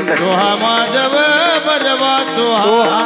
सुंदर तो हा माधव बलवा तो हा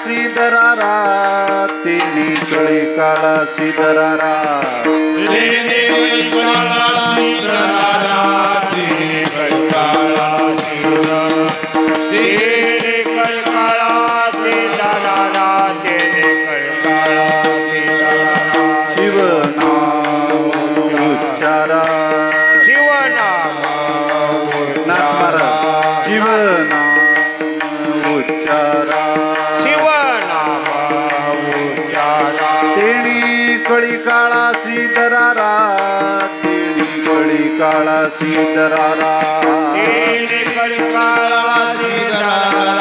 सीधरारा तिनी कळी काळा सीधरारा तिनी कळी काळा सीधरारा तिनी कळी काळा सीधरारा तिनी कळी काळा सीधरारा तिनी कळी काळा सीधरारा शिव नाम उच्चारा शिव नाम उच्चारा शिव नाम उच्चारा कळी काळा सीधरारा तेरी कळी काळा सीधरारा तेरी कळी काळा सीधरारा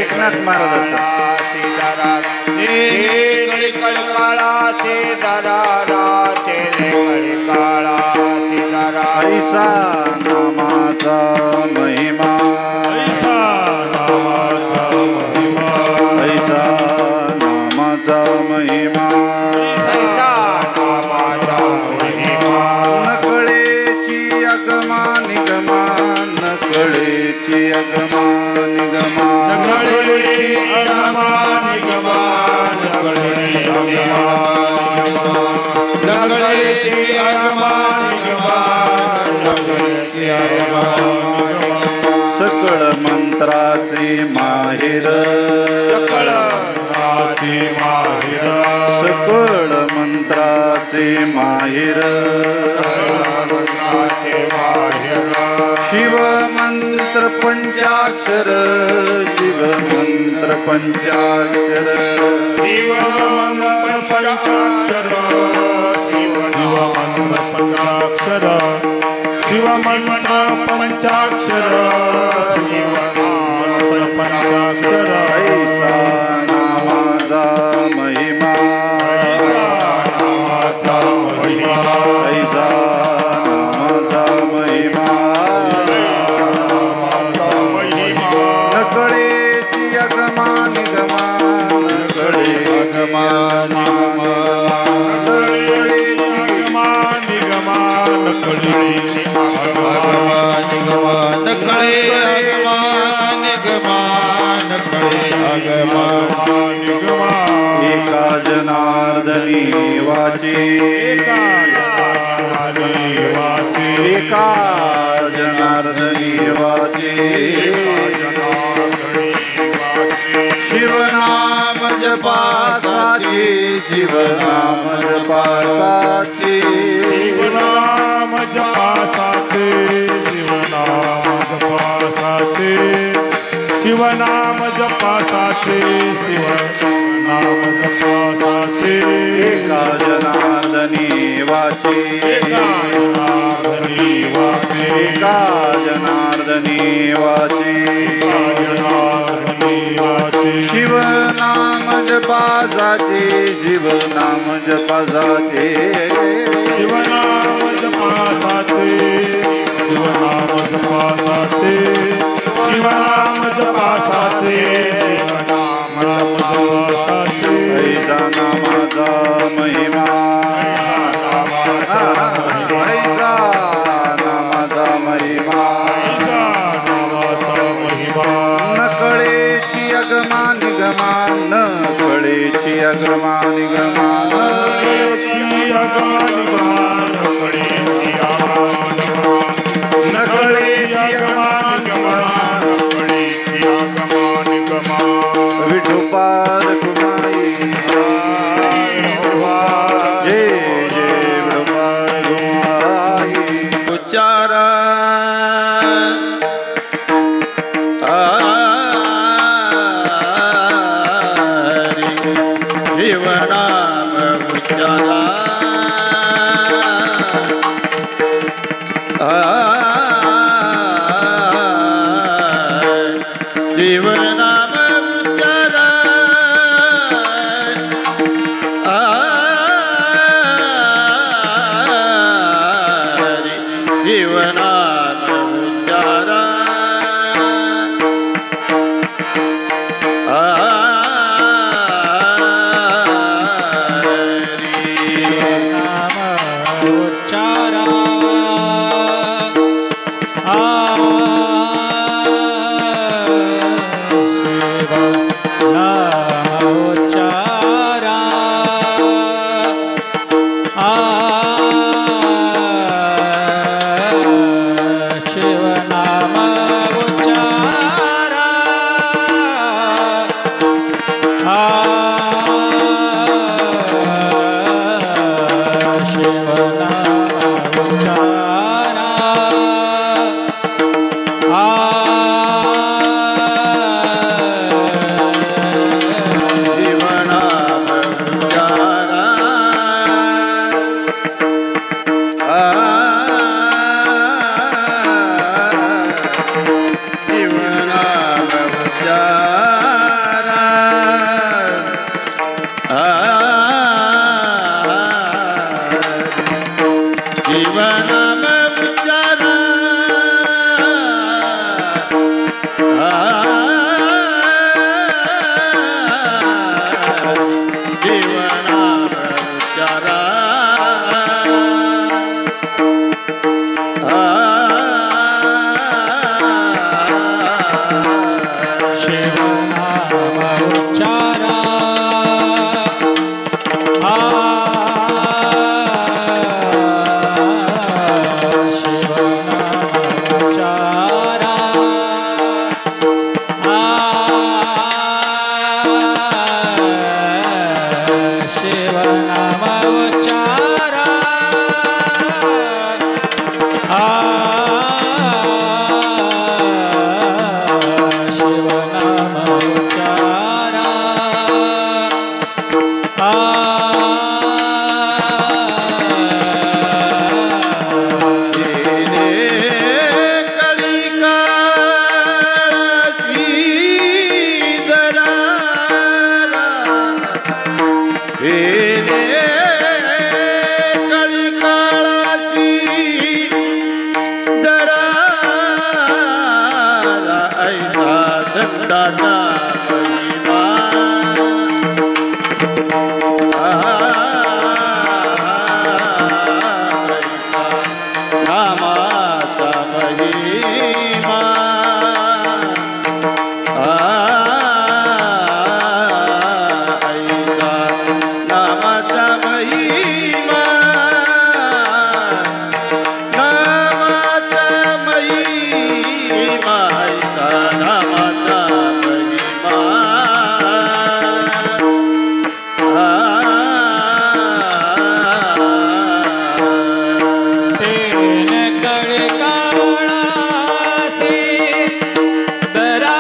एकनाथ महाराजांचा सीधरारा तेरी कळी काळा सीधरारा तेरी कळी काळा सीधरारा ऐसा नामाचा महिमा ऐसा नामाचा महिमा ऐसा नामाचा महिमा नकळेची अगमा निगमा नकळेची अगमा निगमा नकळेची अगमा निगमा सकळ मंत्राचे माहेर सकळ मंत्राचे माहेर सकळ मंत्राचे माहेर शिव मंत्र पंचाक्षर शिव मंत्र पंचाक्षर शिव मंत्र पंचाक्षर शिव मंत्र पंचाक्षर शिव मंत्र पंचाक्षर शिव मंत्र पंचाक्षर ऐसा नाम महिमा नामाचा महिमा ऐसा नामाचा महिमा नकळेची अगमा निगमा नकळे अगमा एका जनार्दनी वाचे एका जनार्दनी वाचे शिवनाम जपासाचे शिवनाम जपासाचे शिवनाम जपासाचे शिवनाम जपासाचे शिवनाम जपासाचे शिवनाम जपासाचे एका जनार्दनी वाचे एका जनार्दनी वाचे एका जनार्दनी वाचे जनार्दनी वाचे शिवनाम जपासाचे शिवनाम जपासाचे शिवनाम जपासाचे शिवनाम जपासाचे शिवनाम जपासाचे शिवनाम जपासाचे ऐसा नामाचा महिमा ऐसा नामाचा महिमा नकळेची अगमा निगमा नकळेची अगमा निगमा नकळेची अगमा विठोपाद कुमाई जय जय विठोपाद कुमाई उच्चारा शिवनाम उच्चारा शिवनाम उच्चारा शिवनाम उच्चारा नामाचा महिमा नामाचा महिमा नामाचा महिमा नामाचा महिमा नामाचा महिमा तेन कळे काळासी दरारा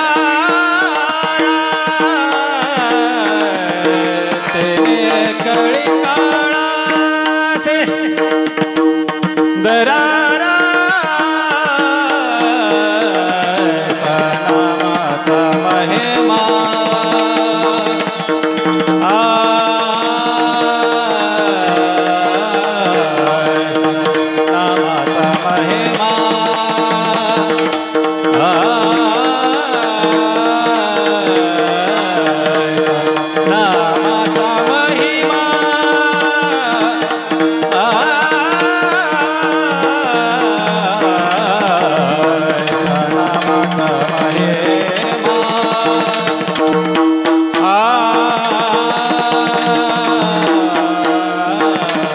तेन कळे काळासी दरारा सनामाचा महिमा नामाचा महिमा नामाचा महिमा नामाचा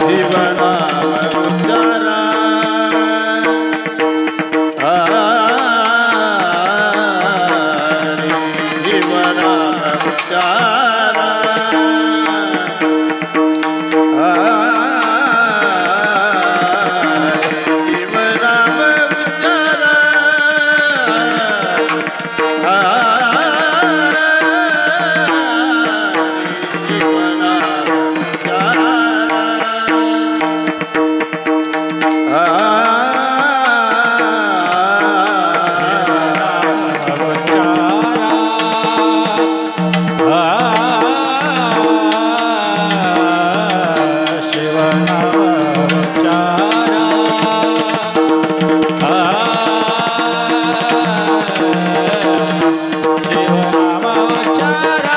शिवनाम उच्चारा शिवनाम उच्चारा शिवनाम उच्चारा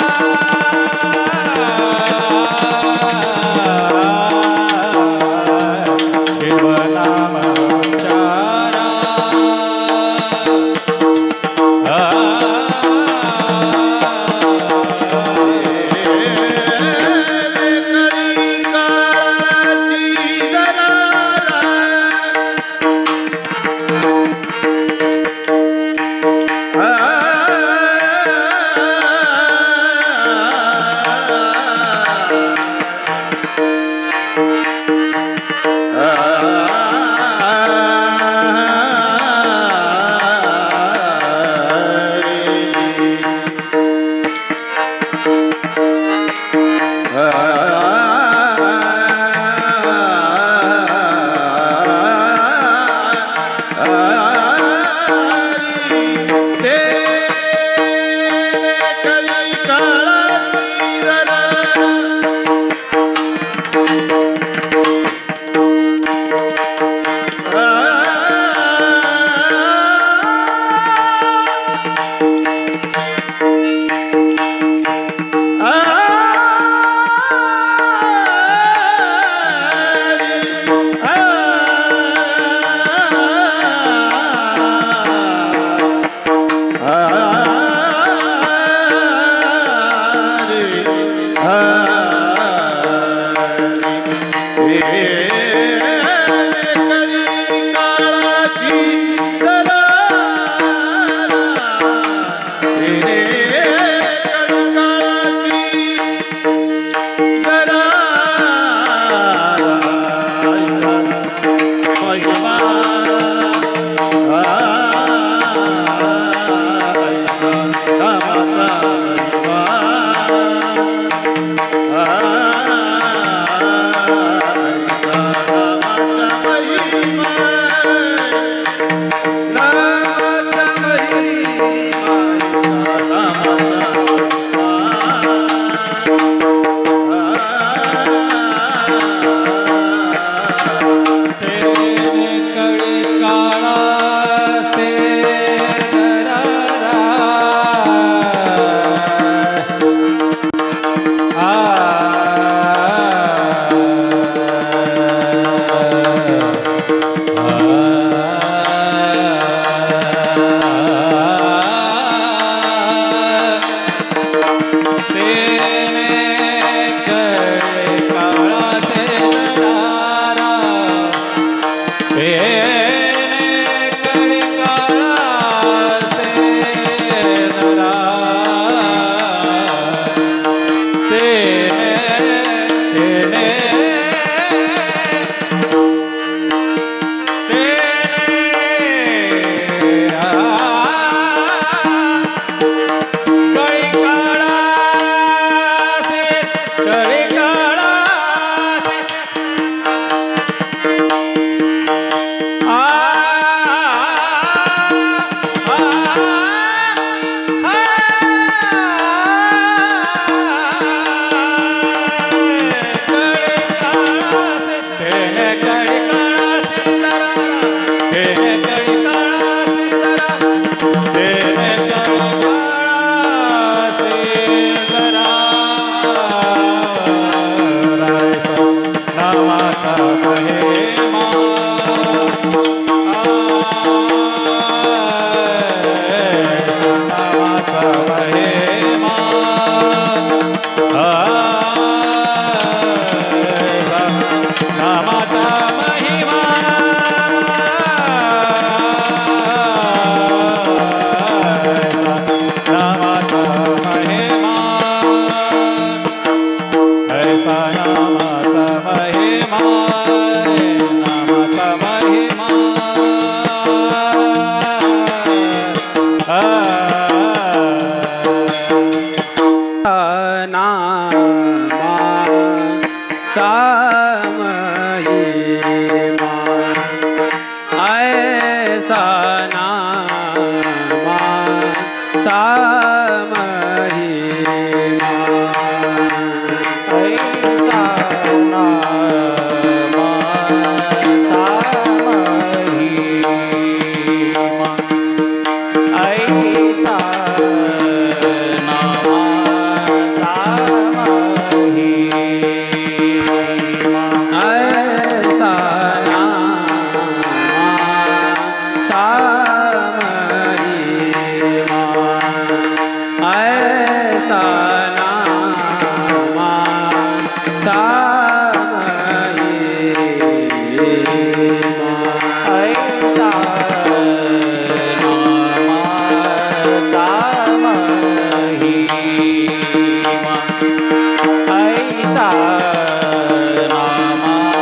शिवनाम नामाचा महिमा नामाचा महिमा नामाचा महिमा नामाचा महिमा ऐसा नामाचा महिमा नामाचा महिमा नामाचा महिमा ऐसा नामाचा महिमा ऐसा नामाचा महिमा ऐसा नामाचा महिमा ऐसा नामाचा महिमा ऐसा नामाचा महिमा ऐसा नामाचा महिमा ऐसा नामाचा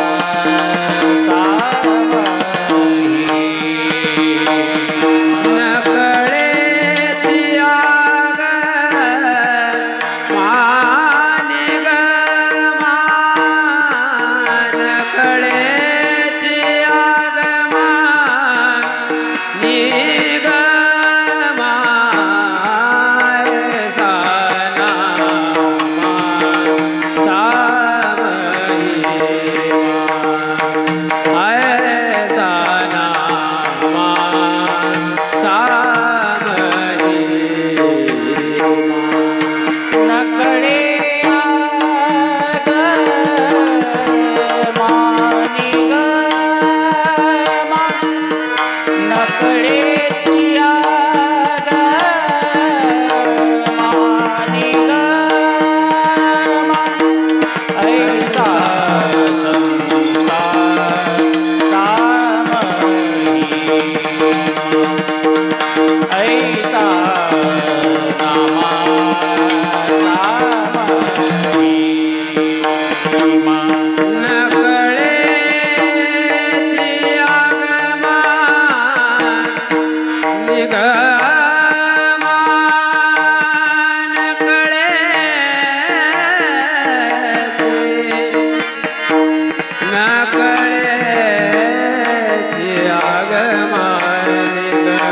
महिमा नकळेची आग माने ग नकळेची आग माने ग ऐसा नामाचा महिमा ऐसा नामाचा महिमा नकडे आग मानी ग नकळेची आग मानी ग ऐसा संसारचा महिमा ऐसा नामाचा महिमा नकळेची आग मानी ग नकळेची आग मानी ग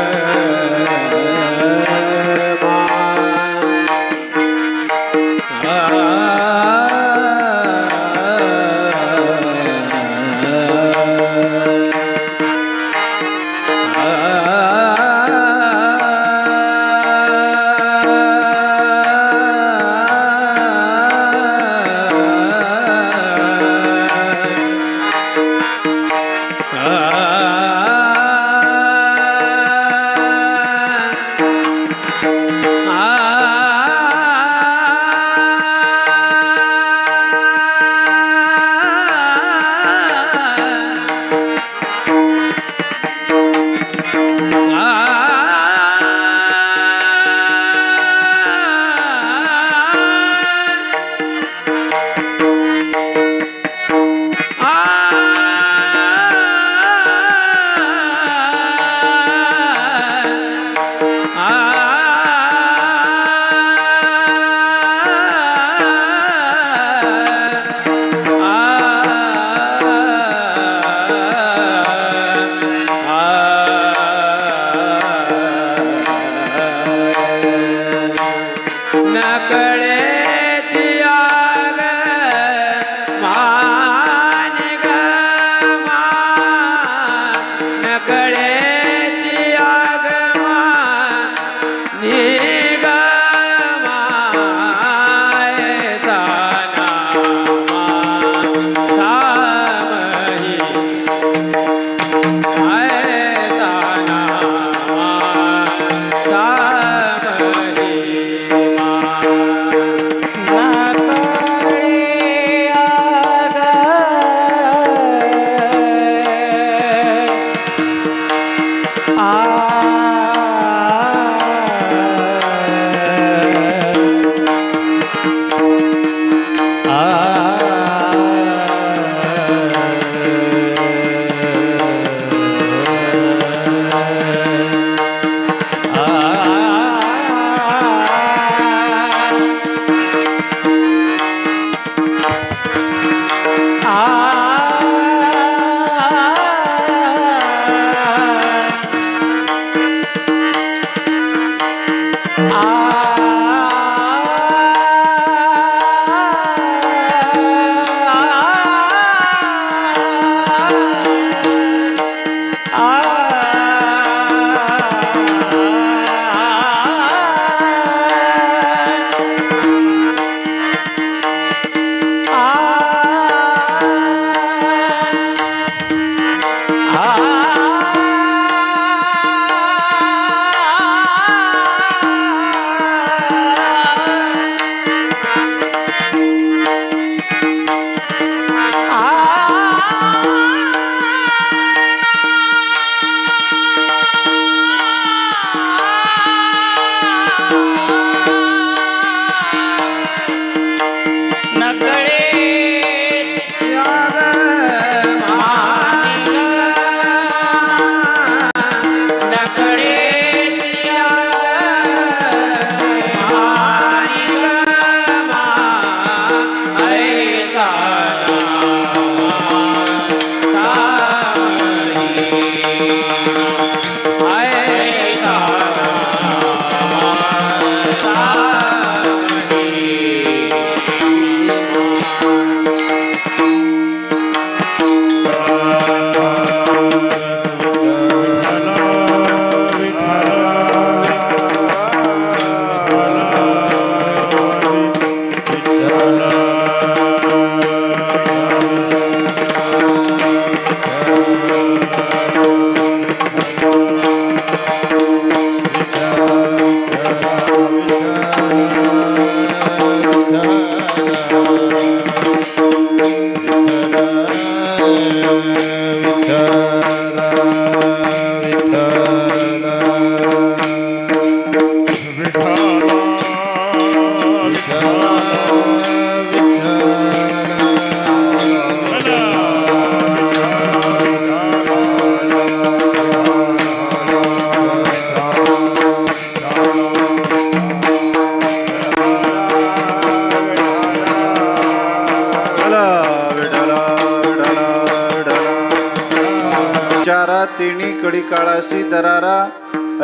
विचारा तिणी कडी काळासी दरारा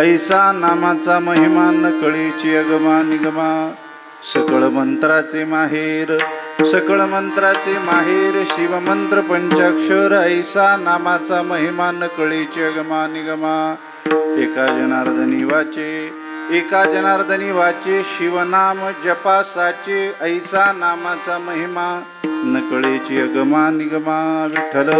ऐसा नामाचा महिमा न कळीची अगमा निगमा सकळ मंत्राचे माहेर शिवमंत्र पंचाक्षर ऐसा नामाचा महिमा न कळीची अगमा निगमा एका जनार्दनी वाचे शिवनाम जपासाचे ऐसा नामाचा महिमा न कळीची अगमा निगमा विठ्ठल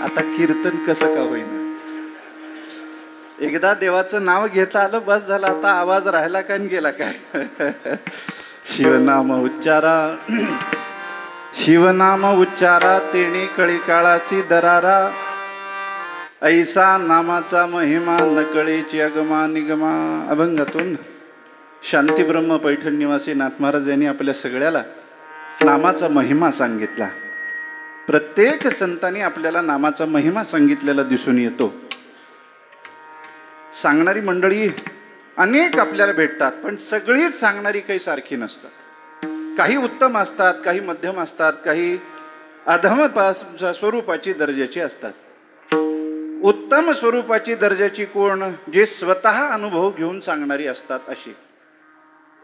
आता कीर्तन कसं का होईना, एकदा देवाचं नाव घेता आलं बस झालं, आता आवाज राहिला का आणि गेला काय. शिवनाम उच्चारा, शिवनाम उच्चारा तेणे कळी काळासी दरारा, ऐसा नामाचा महिमा नकळेची अगमा निगमा. अभंगातून शांती ब्रह्म पैठण निवासी नाथ महाराज यांनी आपल्या सगळ्याला नामाचा महिमा सांगितला. प्रत्येक संतांनी आपल्याला नामाचा महिमा सांगितलेला दिसून येतो. सांगणारी मंडळी अनेक आपल्याला भेटतात, पण सगळीच सांगणारी काही सारखी नसतात. काही उत्तम असतात, काही मध्यम असतात, काही अधम स्वरूपाची दर्जाची असतात. उत्तम स्वरूपाची दर्जाची कोण, जे स्वतः अनुभव घेऊन सांगणारी असतात अशी.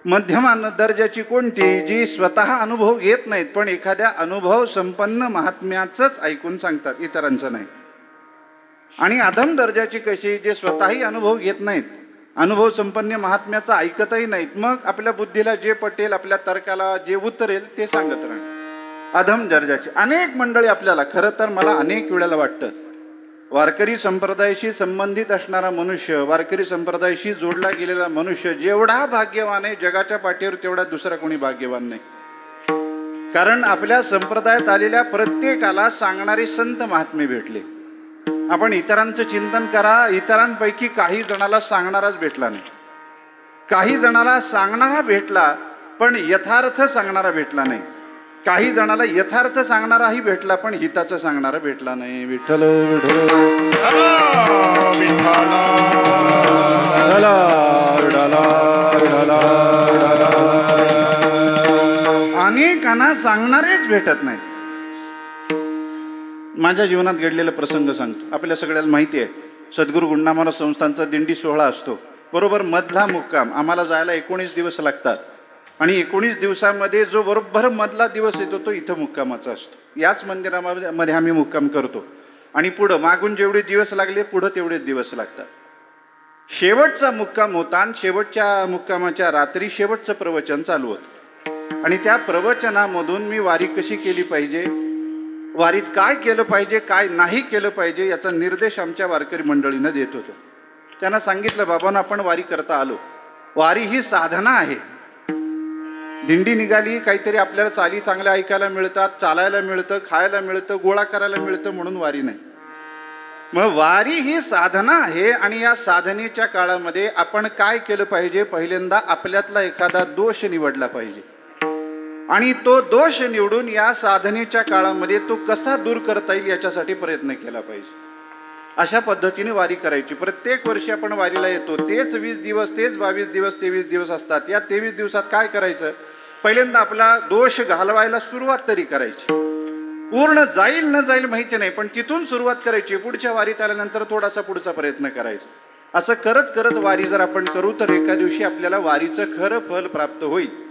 मध्यम दर्जाची कोणती, जी स्वतः अनुभव घेत नाहीत पण एखाद्या अनुभव संपन्न महात्म्याचंच ऐकून सांगतात, इतरांचं नाही. आणि अधम दर्जाची कशी, जे स्वतःही अनुभव घेत नाहीत, अनुभव संपन्न महात्म्याचं ऐकतही नाहीत, मग आपल्या बुद्धीला जे पटेल, आपल्या तर्काला जे उतरेल ते सांगत राहणार. अधम दर्जाची अनेक मंडळी आपल्याला, खरं तर मला अनेक वेळेला वाटतं, वारकरी संप्रदायाशी संबंधित असणारा मनुष्य, वारकरी संप्रदायाशी जोडला गेलेला मनुष्य जेवढा भाग्यवान आहे जगाच्या पाठीवर, तेवढा दुसरा कोणी भाग्यवान नाही. कारण आपल्या संप्रदायात आलेल्या प्रत्येकाला सांगणारे संत महात्मे भेटले. आपण इतरांचं चिंतन करा, इतरांपैकी काही जणाला सांगणाराच भेटला नाही. काही जणाला सांगणारा भेटला पण यथार्थ सांगणारा भेटला नाही. काही जणाला यथार्थ सांगणाराही भेटला पण हिताचं सांगणारा भेटला नाही. विठ्ठल विठ्ठल अनेकांना सांगणारेच भेटत नाही. माझ्या जीवनात घडलेला प्रसंग सांगतो. आपल्या सगळ्याला माहिती आहे, सद्गुरू गुंडामारा संस्थांचा दिंडी सोहळा असतो. बरोबर मधला मुक्काम, आम्हाला जायला 19 दिवस लागतात आणि 19 दिवसामध्ये जो बरोबर मधला दिवस येतो तो इथं मुक्कामाचा असतो. याच मंदिरामध्ये आम्ही मुक्काम करतो आणि पुढं मागून जेवढे दिवस लागले पुढं तेवढेच दिवस लागतात. शेवटचा मुक्काम होता आणि शेवटच्या मुक्कामाच्या रात्री शेवटचं प्रवचन चालू होतं आणि त्या प्रवचनामधून मी वारी कशी केली पाहिजे, वारीत काय केलं पाहिजे, काय नाही केलं पाहिजे याचा निर्देश आमच्या वारकरी मंडळीनं देत होतो. त्यांना सांगितलं, बाबांना आपण वारी करता आलो, वारी ही साधना आहे. दिंडी निघाली, काहीतरी आपल्याला चाली चांगल्या ऐकायला मिळतात, चालायला मिळतं, खायला मिळतं, गोळा करायला मिळतं म्हणून वारी नाही. मग वारी ही साधना आहे आणि या साधनेच्या काळामध्ये आपण काय केलं पाहिजे, पहिल्यांदा आपल्यातला एखादा दोष निवडला पाहिजे आणि तो दोष निवडून या साधनेच्या काळामध्ये तो कसा दूर करता येईल याच्यासाठी प्रयत्न केला पाहिजे. अशा पद्धतीने वारी करायची. प्रत्येक वर्षी आपण वारीला येतो, तेच 20 दिवस, तेच 22 दिवस, 23 दिवस असतात. या 23 दिवसात काय करायचं, पहिल्यांदा आपला दोष घालवायला सुरुवात तरी करायची. पूर्ण जाईल न जाईल माहिती नाही, पण तिथून सुरुवात करायची. पुढच्या वारीत आल्यानंतर थोडासा पुढचा प्रयत्न करायचा. असं करत करत वारी जर आपण करू तर एका दिवशी आपल्याला वारीचं खरं फल प्राप्त होईल,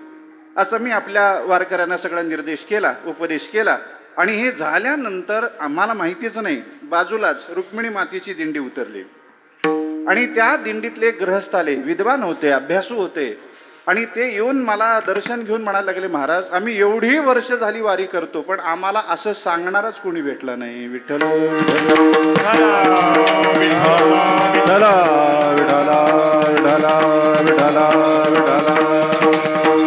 असं मी आपल्या वारकऱ्यांना सगळा निर्देश केला, उपदेश केला. आणि हे झाल्यानंतर आम्हाला माहितीच नाही, बाजूलाच रुक्मिणी मातेची दिंडी उतरली आणि त्या दिंडीतले गृहस्थ आले, विद्वान होते, अभ्यासू होते आणि ते येऊन मला दर्शन घेऊन म्हणायला लागले, महाराज आम्ही एवढी वर्ष झाली वारी करतो पण आम्हाला असं सांगणारच कोणी भेटला नाही. विठ्ठल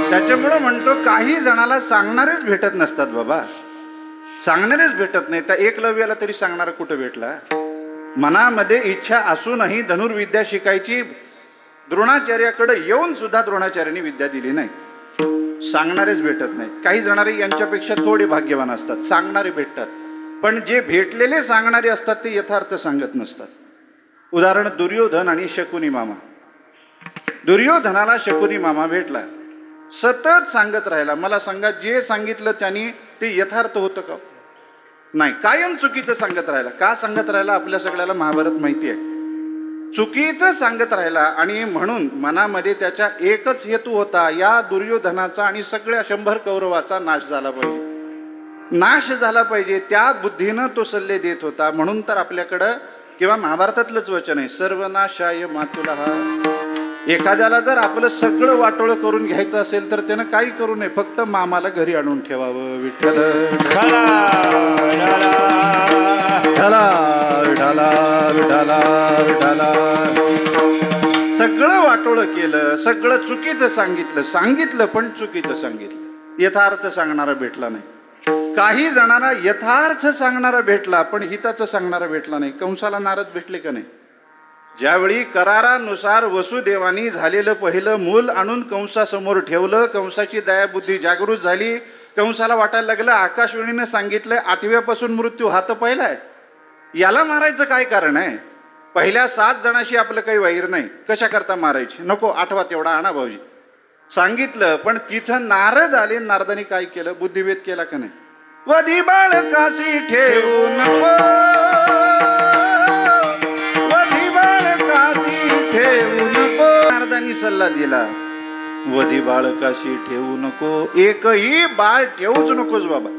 त्याच्यामुळं म्हणतो, काही जणाला सांगणारेच भेटत नसतात बाबा, सांगणारेच भेटत नाही. तर एकलव्याला तरी सांगणारा कुठं भेटला. मनामध्ये इच्छा असूनही धनुर्विद्या शिकायची, द्रोणाचार्याकडे येऊन सुद्धा द्रोणाचार्यांनी विद्या दिली नाही. सांगणारेच भेटत नाही. काही जणारे यांच्यापेक्षा थोडे भाग्यवान असतात, सांगणारे भेटतात, पण जे भेटलेले सांगणारे असतात ते यथार्थ सांगत नसतात. उदाहरण दुर्योधन आणि शकुनी मामा. दुर्योधनाला शकुनी मामा भेटला, सतत सांगत राहिला, मला सांगा जे सांगितलं त्यांनी ते यथार्थ होतं का? नाही, कायम चुकीचं सांगत राहिला. का सांगत राहिला आपल्या सगळ्याला महाभारत माहिती आहे. चुकीचं सांगत राहिला आणि म्हणून मनामध्ये त्याच्या एकच हेतू होता, या दुर्योधनाचा आणि सगळ्या 100 कौरवाचा नाश झाला पाहिजे, नाश झाला पाहिजे. त्या बुद्धीनं तो सल्ले देत होता. म्हणून तर आपल्याकडं किंवा महाभारतातलंच वचन आहे, सर्वनाशाय मातुलः, एखाद्याला जर आपलं सगळं वाटोळं करून घ्यायचं असेल तर त्यानं काही करू नये, फक्त मामाला घरी आणून ठेवावं. विठ्ठल विठ्ठला विठ्ठला विठ्ठला विठ्ठला विठ्ठला. सगळं वाटोळं केलं, सगळं चुकीचं सांगितलं पण चुकीचं सांगितलं. यथार्थ सांगणारा भेटला नाही. काही जणांना यथार्थ सांगणारा भेटला पण हिताचं सांगणारा भेटला नाही. कंसाला नारद भेटले का नाही? ज्यावेळी करारानुसार वसुदेवानी झालेलं पहिलं मूल आणून कंसासमोर ठेवलं, कंसाची दयाबुद्धी जागृत झाली. कंसाला वाटायला लागलं आकाशवाणीने सांगितलंय 8व्यापासून मृत्यू हा तर पहिला आहे, याला मारायचं काय कारण आहे? पहिल्या 7 जणांशी आपलं काही वैर नाही, कशा करता मारायची? नको 8वा तेवढा आणा भाऊजी. सांगितलं पण तिथं नारद आले. नारदाने काय केलं? बुद्धिभेद केला का नाही? वधी बाळकाशी ठेवू नको, वधी बाळकाशी ठेवू नको. नारदानी सल्ला दिला, वधी बाळकाशी ठेवू नको, एकही बाळ ठेवूच नकोस बाबा.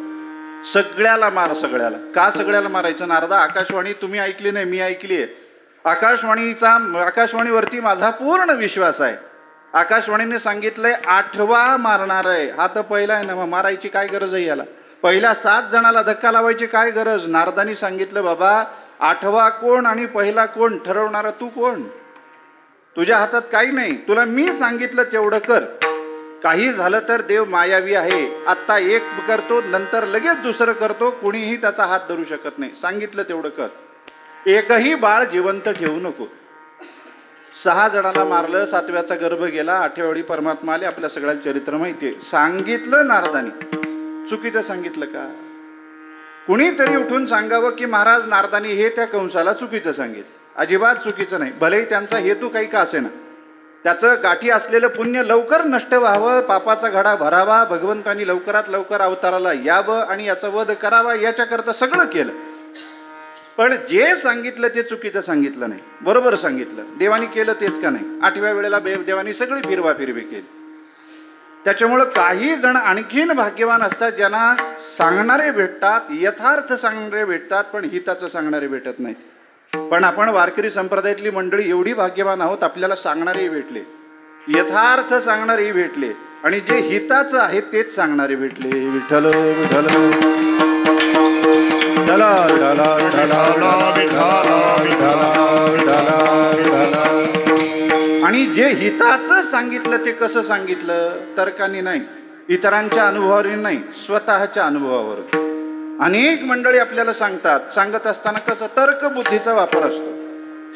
सगळ्याला मार, सगळ्याला. का सगळ्याला मारायचं? नारदा, आकाशवाणी तुम्ही ऐकली नाही, मी ऐकली आहे. आकाशवाणीवरती माझा पूर्ण विश्वास आहे. आकाशवाणीने सांगितलंय 8वा मारणार आहे, हा तर पहिला आहे ना, मग मारायची काय गरज आहे याला? पहिल्या 7 जणाला धक्का लावायची काय गरज? नारदानी सांगितलं बाबा 8वा कोण आणि पहिला कोण ठरवणारा तू कोण? तुझ्या हातात काही नाही, तुला मी सांगितलं तेवढं कर. काही झालं तर देव मायावी आहे, आत्ता एक करतो नंतर लगेच दुसरं करतो, कुणीही त्याचा हात धरू शकत नाही. सांगितलं तेवढं कर. एकही बाळ जिवंत ठेवू नको. 6 जणांना मारलं, 7व्याचा गर्भ गेला, 8व्या वेळी परमात्मा आले. आपल्या सगळ्यांना चरित्र माहितीये. सांगितलं नारदानी, चुकीचं सांगितलं का? कुणीतरी उठून सांगावं की महाराज नारदानी हे त्या कंसाला चुकीचं सांगितलं. अजिबात चुकीचं नाही. भलेही त्यांचा हेतू काही का असेना, त्याचं गाठी असलेलं पुण्य लवकर नष्ट व्हावं, पापाचा घडा भरावा, भगवंतांनी लवकरात लवकर अवताराला यावं आणि याचा वध करावा, याच्याकरता सगळं केलं. पण जे सांगितलं ते चुकीचं सांगितलं नाही, बरोबर सांगितलं. देवानी केलं तेच का नाही? 8व्या वेळेला देवानी सगळी फिरवाफिरवी केली. त्याच्यामुळं काही जण आणखीन भाग्यवान असतात, ज्यांना सांगणारे भेटतात, यथार्थ सांगणारे भेटतात, पण हिताचं सांगणारे भेटत नाहीत. पण आपण वारकरी संप्रदायातली मंडळी एवढी भाग्यवान आहोत, आपल्याला सांगणारेही भेटले, यथार्थ सांगणारेही भेटले, आणि जे हिताचं आहे तेच सांगणारे भेटले. विठ्ठल विठ्ठल विठ्ठला विठ्ठला विठ्ठला विठ्ठला विठ्ठला. आणि जे हिताचं सांगितलं ते कसं सांगितलं? तर्काने नाही, इतरांच्या अनुभवावरून नाही, स्वतःच्या अनुभवावर. अनेक मंडळी आपल्याला सांगत असताना कसं तर्क बुद्धीचा वापर असतो.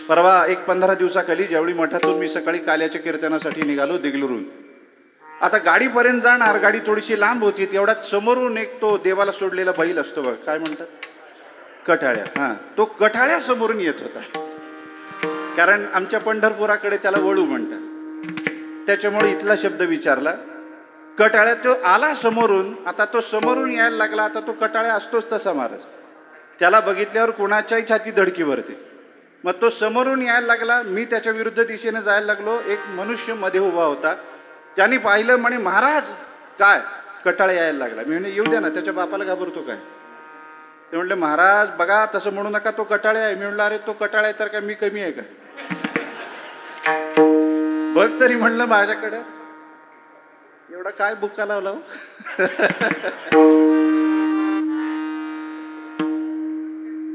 परवा एक 15 दिवसाखाली ज्यावेळी मठातून मी सकाळी काल्याच्या कीर्तनासाठी निघालो देगलूरून. आता गाडीपर्यंत जाणार, गाडी थोडीशी लांब होती, तेवढ्यात समोरून एक तो देवाला सोडलेला बैल असतो बघ, काय म्हणतात, कठाळ्या. हा, तो कठाळ्या समोरून येत होता. कारण आमच्या पंढरपुराकडे त्याला वळू म्हणतात, त्याच्यामुळे इथला शब्द विचारला. कटाळ्या तो आला समोरून. आता तो समोरून यायला लागला. आता तो कटाळ्या असतोच तसा महाराज, त्याला बघितल्यावर कोणाच्याही छाती धडकी भरते. मग तो समोरून यायला लागला, मी त्याच्या विरुद्ध दिशेने जायला लागलो. एक मनुष्य मध्ये उभा होता, त्याने पाहिलं, म्हणे महाराज काय कटाळ्या यायला लागला. मी म्हणे येऊ द्या ना, त्याच्या बापाला घाबरतो काय? ते म्हणले महाराज बघा तसं म्हणू नका, तो कटाळ्या आहे. मी म्हणलं अरे तो कटाळ्या आहे तर काय मी कमी आहे का? बघ तरी म्हणलं माझ्याकडे, एवढा काय बुक्का लावला हो?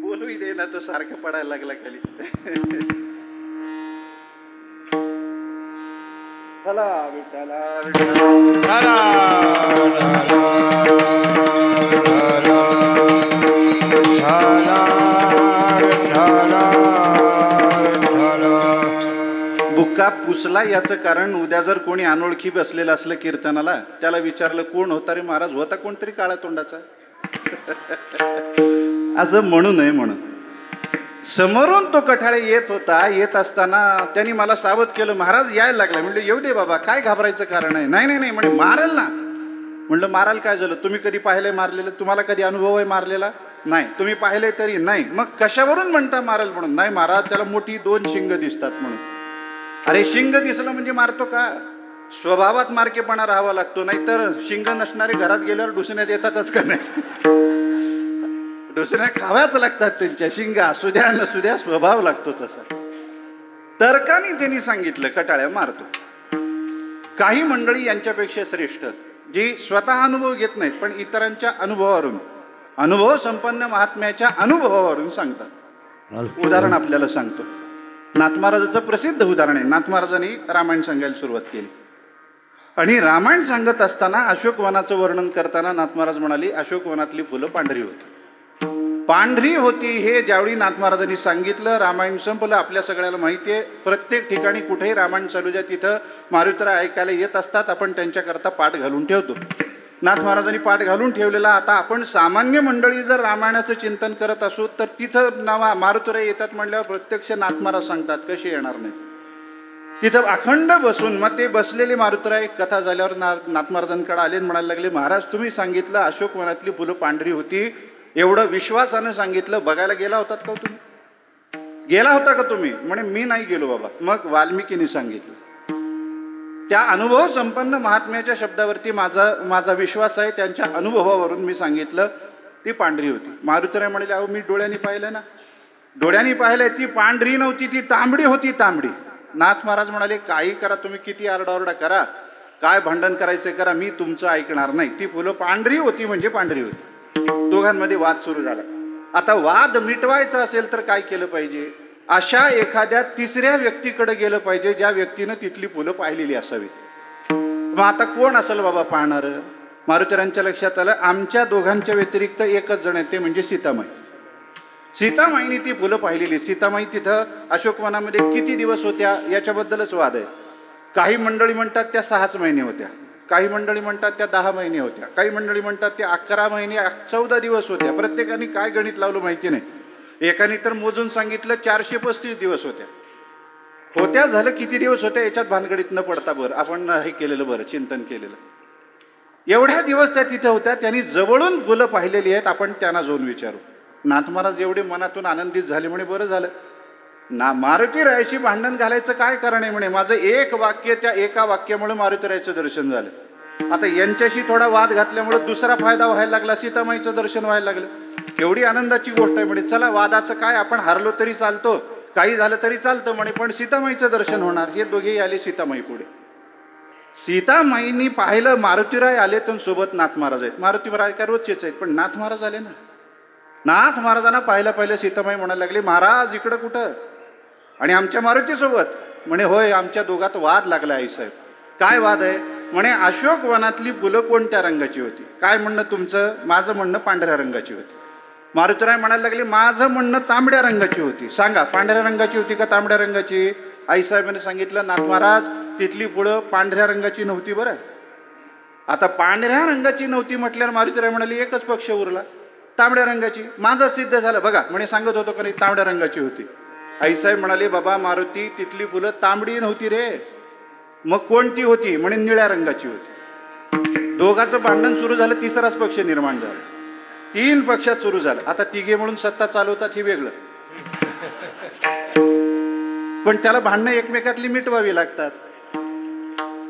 बोलूही दे ना, तो सारखं पडायला लागला खाली. चला विठ्ठला विठ्ठला बुक्का पुसला. याचं कारण, उद्या जर कोणी अनोळखी बसलेलं असलं कीर्तनाला, त्याला विचारलं कोण होता रे महाराज? होता कोणतरी काळा तोंडाचा. असं म्हणू नये म्हणून. समोरून तो कठाळे येत होता. येत असताना त्यांनी मला सावध केलं, महाराज यायला लागला. म्हणलं येऊ दे बाबा, काय घाबरायचं कारण आहे? नाही नाही नाही म्हणे मारल ना. म्हणलं माराल काय झालं? तुम्ही कधी पाहिलंय मारलेलं? तुम्हाला कधी अनुभव आहे मारलेला? नाही. तुम्ही पाहिलंय तरी नाही. मग कशावरून म्हणता मारल म्हणून? नाही महाराज त्याला मोठी 2 शिंग दिसतात म्हणून. अरे शिंग दिसलं म्हणजे मारतो का? स्वभावात मार्केपणा राहावा लागतो, नाहीतर शिंग नसणारे घरात गेल्यावर डुसण्यात येतातच का नाही? डुसण्या खाव्याच लागतात त्यांच्या. शिंग असू द्या नसू द्या, स्वभाव लागतो तसा. तर्काने त्यांनी सांगितलं, कटाळ्या मारतो. काही मंडळी यांच्यापेक्षा श्रेष्ठ, जी स्वतः अनुभव घेत नाहीत पण इतरांच्या अनुभवावरून, अनुभव संपन्न महात्म्याच्या अनुभवावरून सांगतात. उदाहरण आपल्याला सांगतो. नाथ महाराजाचं प्रसिद्ध उदाहरण आहे. नाथ महाराजांनी रामायण सांगायला सुरुवात केली आणि रामायण सांगत असताना अशोकवनाचं वर्णन करताना नाथ महाराज म्हणाले, अशोकवनातली फुलं पांढरी होती. पांढरी होती हे ज्यावेळी नाथ महाराजांनी सांगितलं, रामायण संपलं. आपल्या सगळ्याला माहिती आहे, प्रत्येक ठिकाणी कुठेही रामायण चालू द्या तिथं मारुतीराय ऐकायला येत असतात. आपण त्यांच्याकरता पाठ घालून ठेवतो. नाथ महाराजांनी पाठ घालून ठेवलेला. आता आपण सामान्य मंडळी जर रामायणाचं चिंतन करत असू तर तिथं मारुतीराय येतात म्हणल्यावर प्रत्यक्ष नाथ महाराज सांगतात, कशी येणार नाही. तिथं अखंड बसून मग ते बसलेले मारुतीराय कथा झाल्यावर नाथ महाराजांकडे आले आणि म्हणायला लागले, महाराज तुम्ही सांगितलं अशोकवनातली फुलं पांढरी होती, एवढं विश्वासानं सांगितलं, बघायला गेला होतात का तुम्ही? गेला होता का तुम्ही? म्हणे मी नाही गेलो बाबा. मग वाल्मिकीने सांगितलं. त्या अनुभव संपन्न महात्म्याच्या शब्दावरती माझा विश्वास आहे, त्यांच्या अनुभवावरून मी सांगितलं ती पांढरी होती. मारुतीराय म्हणाले, अहो मी डोळ्यांनी पाहिलं ना, डोळ्यांनी पाहिलंय, ती पांढरी नव्हती, ती तांबडी होती, तांबडी. नाथ महाराज म्हणाले, काही करा तुम्ही, किती आरडाओरडा करा, काय भांडण करायचं करा, मी तुमचं ऐकणार नाही. ती फुलं पांढरी होती म्हणजे पांढरी होती. दोघांमध्ये वाद सुरू झाला. आता वाद मिटवायचा असेल तर काय केलं पाहिजे? अशा एखाद्या तिसऱ्या व्यक्तीकडे गेलं पाहिजे, ज्या व्यक्तीनं तिथली फुलं पाहिलेली असावी. मग आता कोण असेल बाबा पाहणार? मारुतीरायांच्या लक्षात आलं, आमच्या दोघांच्या व्यतिरिक्त एकच जण आहे, ते म्हणजे सीतामाई. सीतामाईने ती फुलं पाहिलेली. सीतामाई तिथं अशोकवनामध्ये किती दिवस होत्या याच्याबद्दलच वाद आहे. काही मंडळी म्हणतात त्या 6 महिने होत्या, काही मंडळी म्हणतात त्या 10 महिने होत्या, काही मंडळी म्हणतात त्या 11 महिने 14 दिवस होत्या. प्रत्येकाने काय गणित लावलं माहिती नाही. एकाने तर मोजून सांगितलं 435 दिवस होत्या. होत्या झालं किती दिवस होत्या याच्यात भानगडीत न पडता बरं आपण हे केलेलं बरं, चिंतन केलेलं. एवढ्या दिवस त्या तिथे होत्या, त्यांनी जवळून फुलं पाहिलेली आहेत. आपण त्यांना जाऊन विचारू. नाथ महाराज एवढे मनातून आनंदित झाले. म्हणे बरं झालं ना, मारुतीरायाशी भांडण घालायचं काय कारण आहे? म्हणे माझं एक वाक्य, त्या एका वाक्यामुळे मारुतीरायाचं दर्शन झालं. आता यांच्याशी थोडा वाद घातल्यामुळे दुसरा फायदा व्हायला लागला, सीतामाईचं दर्शन व्हायला लागलं. एवढी आनंदाची गोष्ट आहे. म्हणे चला वादाचं काय, आपण हारलो तरी चालतो, काही झालं तरी चालतं म्हणे, पण सीतामाईचं दर्शन होणार. हे दोघेही आले सीतामाई पुढे. सीतामाईनी पाहिलं, मारुतीराय आले तर सोबत नाथ महाराज आहेत. मारुतीराय काय रोजचेच आहेत, पण नाथ महाराज आले ना. नाथ महाराजांना पाहिलं सीतामाई म्हणायला लागली, महाराज इकडं कुठं? आणि आमच्या मारुतीसोबत? म्हणे होय, आमच्या दोघात वाद लागला आई साहेब. काय वाद आहे? म्हणे अशोकवनातली फुलं कोणत्या रंगाची होती? काय म्हणणं तुमचं? माझं म्हणणं पांढऱ्या रंगाची होती. मारुतीराय म्हणायला लागले, माझं म्हणणं तांबड्या रंगाची होती. सांगा पांढऱ्या रंगाची होती का तांबड्या रंगाची? आईसाहेबांनी सांगितलं, नाथ महाराज तिथली फुलं पांढऱ्या रंगाची नव्हती. बरं, आता पांढऱ्या रंगाची नव्हती म्हटल्यावर मारुतीराय म्हणाले, एकच पक्ष उरला, तांबड्या रंगाची. माझं सिद्ध झालं बघा. म्हणे सांगत होतो का नाही तांबड्या रंगाची होती. आईसाहेब म्हणाले, बाबा मारुती तिथली फुलं तांबडी नव्हती रे. मग कोणती होती? म्हणे निळ्या रंगाची होती. दोघांचं भांडण सुरू झालं, तिसराच पक्ष निर्माण झाला. 3 पक्षात सुरू झालं. आता तिघे म्हणून सत्ता चालवतात हे वेगळं, पण त्याला भांडणं एकमेकातली मिटवावी लागतात.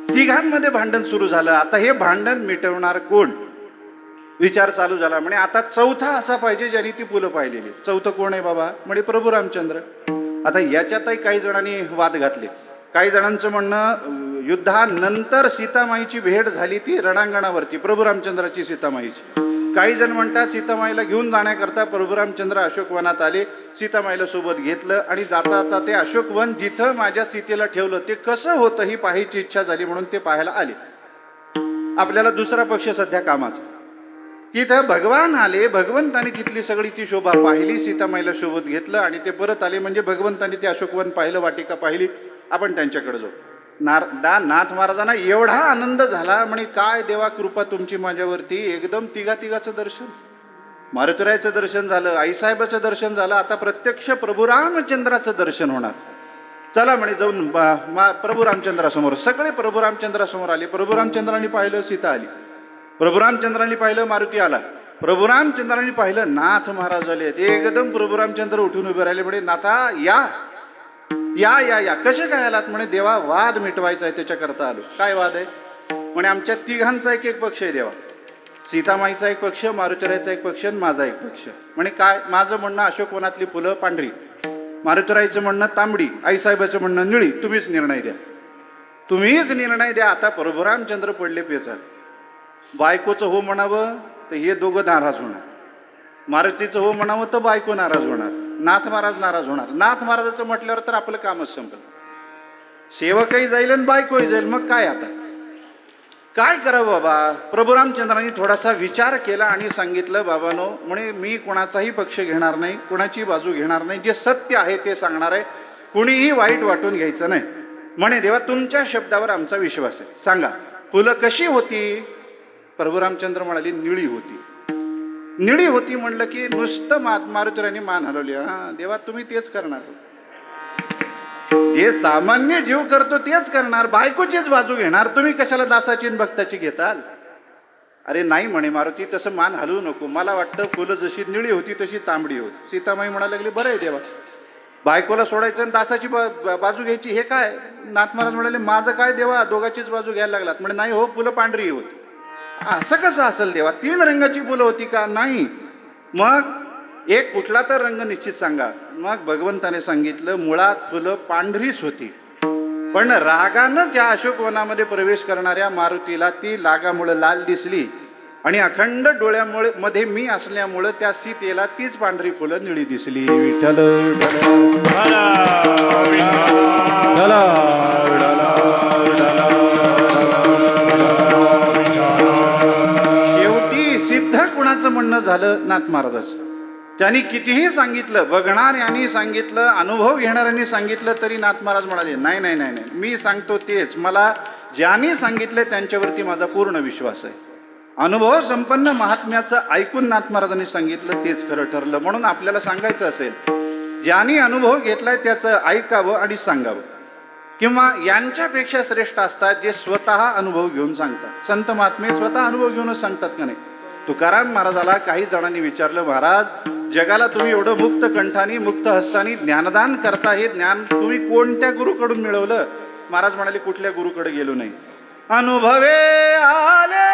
तिघांमध्ये भांडण सुरू झालं. आता हे भांडण मिटवणार कोण? विचार चालू झाला. म्हणे आता चौथा असा पाहिजे ज्यांनी ती फुलं पाहिलेली. चौथं कोण आहे बाबा? म्हणे प्रभू रामचंद्र. आता याच्यातही काही जणांनी वाद घातले. काही जणांचं म्हणणं, युद्धानंतर सीतामाईची भेट झाली ती रणांगणावरती, प्रभू रामचंद्राची सीतामाईची. काही जण म्हणतात सीतामाईला घेऊन जाण्याकरता प्रभू रामचंद्र अशोकवनात आले, सीतामाईला सोबत घेतलं आणि जाता जाता ते अशोकवन जिथं माझ्या सीतेला ठेवलं ते कसं होतं ही पाहायची इच्छा झाली म्हणून ते पाहायला आले. आपल्याला दुसरा पक्ष सध्या कामाचा. तिथं भगवान आले, भगवंतानी तिथली सगळी ती शोभा पाहिली, सीतामाईला सोबत घेतलं आणि ते परत आले. म्हणजे भगवंतानी ते अशोकवन पाहिलं, वाटिका पाहिली. आपण त्यांच्याकडे जाऊ. नाथ महाराजांना एवढा आनंद झाला. म्हणे काय देवा कृपा तुमची माझ्यावरती. एकदम तिघाचं दर्शन, मारुतीरायाचं दर्शन झालं, आईसाहेबाचं दर्शन झालं, आता प्रत्यक्ष प्रभू रामचंद्राचं दर्शन होणार. चला म्हणे जाऊन प्रभू रामचंद्रासमोर. सगळे प्रभू रामचंद्रासमोर आले. प्रभू रामचंद्रांनी पाहिलं, सीता आली. प्रभू रामचंद्रांनी पाहिलं, मारुती आला. प्रभू रामचंद्रांनी पाहिलं, नाथ महाराज आले. एकदम प्रभू रामचंद्र उठून उभे राहिले. म्हणे नाथा या या या या. कसे काय आलात? म्हणे देवा वाद मिटवायचा आहे त्याच्याकरता आलो. काय वाद आहे? म्हणे आमच्या तिघांचा एक पक्ष आहे देवा. सीतामाईचा एक पक्ष, मारुतीरायाचा एक पक्ष आणि माझा एक पक्ष. म्हणे काय? माझं म्हणणं अशोकवनातली फुलं पांढरी. मारुतीरायचं म्हणणं तांबडी, आईसाहेबाचं म्हणणं निळी. तुम्हीच निर्णय द्या, तुम्हीच निर्णय द्या. आता प्रभुरामचंद्र पडले पेचात. बायकोचं हो म्हणावं तर हे दोघं नाराज होणार, मारुतीचं हो म्हणावं तर बायको नाराज होणार, नाथ महाराज नाराज होणार. नाथ महाराजाचं म्हटल्यावर तर आपलं कामच संपलं. सेवकही जाईल आणि बायकोही जाईल. मग काय आता काय करावं बाबा? प्रभू रामचंद्रांनी थोडासा विचार केला आणि सांगितलं, बाबानो म्हणे मी कोणाचाही पक्ष घेणार नाही, कोणाची बाजू घेणार नाही, जे सत्य आहे ते सांगणार आहे, कुणीही वाईट वाटून घ्यायचं नाही. म्हणे देवा तुमच्या शब्दावर आमचा विश्वास आहे, सांगा फुलं कशी होती? प्रभू रामचंद्र म्हणाली निळी होती. निळी होती म्हणलं की नुसतं मारुतीराणी मान हलवली. हा देवा तुम्ही तेच करणार, जे सामान्य जीव करतो तेच करणार, बायकोचीच बाजू घेणार, तुम्ही कशाला दासाची आणि भक्ताची घेताल? अरे नाही म्हणे मारुती, तसं मान हलवू नको, मला वाटतं फुलं जशी निळी होती तशी तांबडी होती. सीतामाई म्हणायला लागली बरं आहे देवा, बायकोला सोडायचं आणि दासाची बाजू घ्यायची हे काय? नाथ महाराज म्हणाले माझं काय देवा, दोघांचीच बाजू घ्यायला लागलात. म्हणे नाही हो, फुलं पांढरी होती. असं कसं असेल देवा, 3 रंगाची फुलं होती का? नाही. मग एक कुठला तर रंग निश्चित सांगा. मग भगवंताने सांगितलं मुळात फुलं पांढरीच होती, पण रागानं त्या अशोकवनामध्ये प्रवेश करणाऱ्या मारुतीला ती लागामुळे लाल दिसली आणि अखंड डोळ्यामुळे मध्ये मी असल्यामुळं त्या सीतेला तीच पांढरी फुलं निळी दिसली. विठ्ठल शेवटी सिद्ध कुणाचं म्हणणं झालं? नाथ महाराजाचं. त्यांनी कितीही सांगितलं, बघणाऱ्यांनी सांगितलं, अनुभव घेणाऱ्यांनी सांगितलं, तरी नाथ महाराज म्हणाले नाही नाही नाही नाही, मी सांगतो तेच, मला ज्यांनी सांगितलं त्यांच्यावरती माझा पूर्ण विश्वास आहे. अनुभव संपन्न महात्म्याचं ऐकून नाथ महाराजांनी सांगितलं तेच खरं ठरलं. म्हणून आपल्याला सांगायचं असेल, ज्यांनी अनुभव घेतलाय त्याचं ऐकावं आणि सांगावं. किंवा यांच्यापेक्षा श्रेष्ठ असतात जे स्वतः अनुभव घेऊन सांगतात. संत महात्मे स्वतः अनुभव घेऊनच सांगतात का नाही? तुकाराम महाराजाला काही जणांनी विचारलं, महाराज जगाला तुम्ही एवढं मुक्त कंठानी मुक्त हस्तानी ज्ञानदान करता, हे ज्ञान तुम्ही कोणत्या गुरुकडून मिळवलं? महाराज म्हणाले कुठल्या गुरुकडे गेलो नाही, अनुभवे आले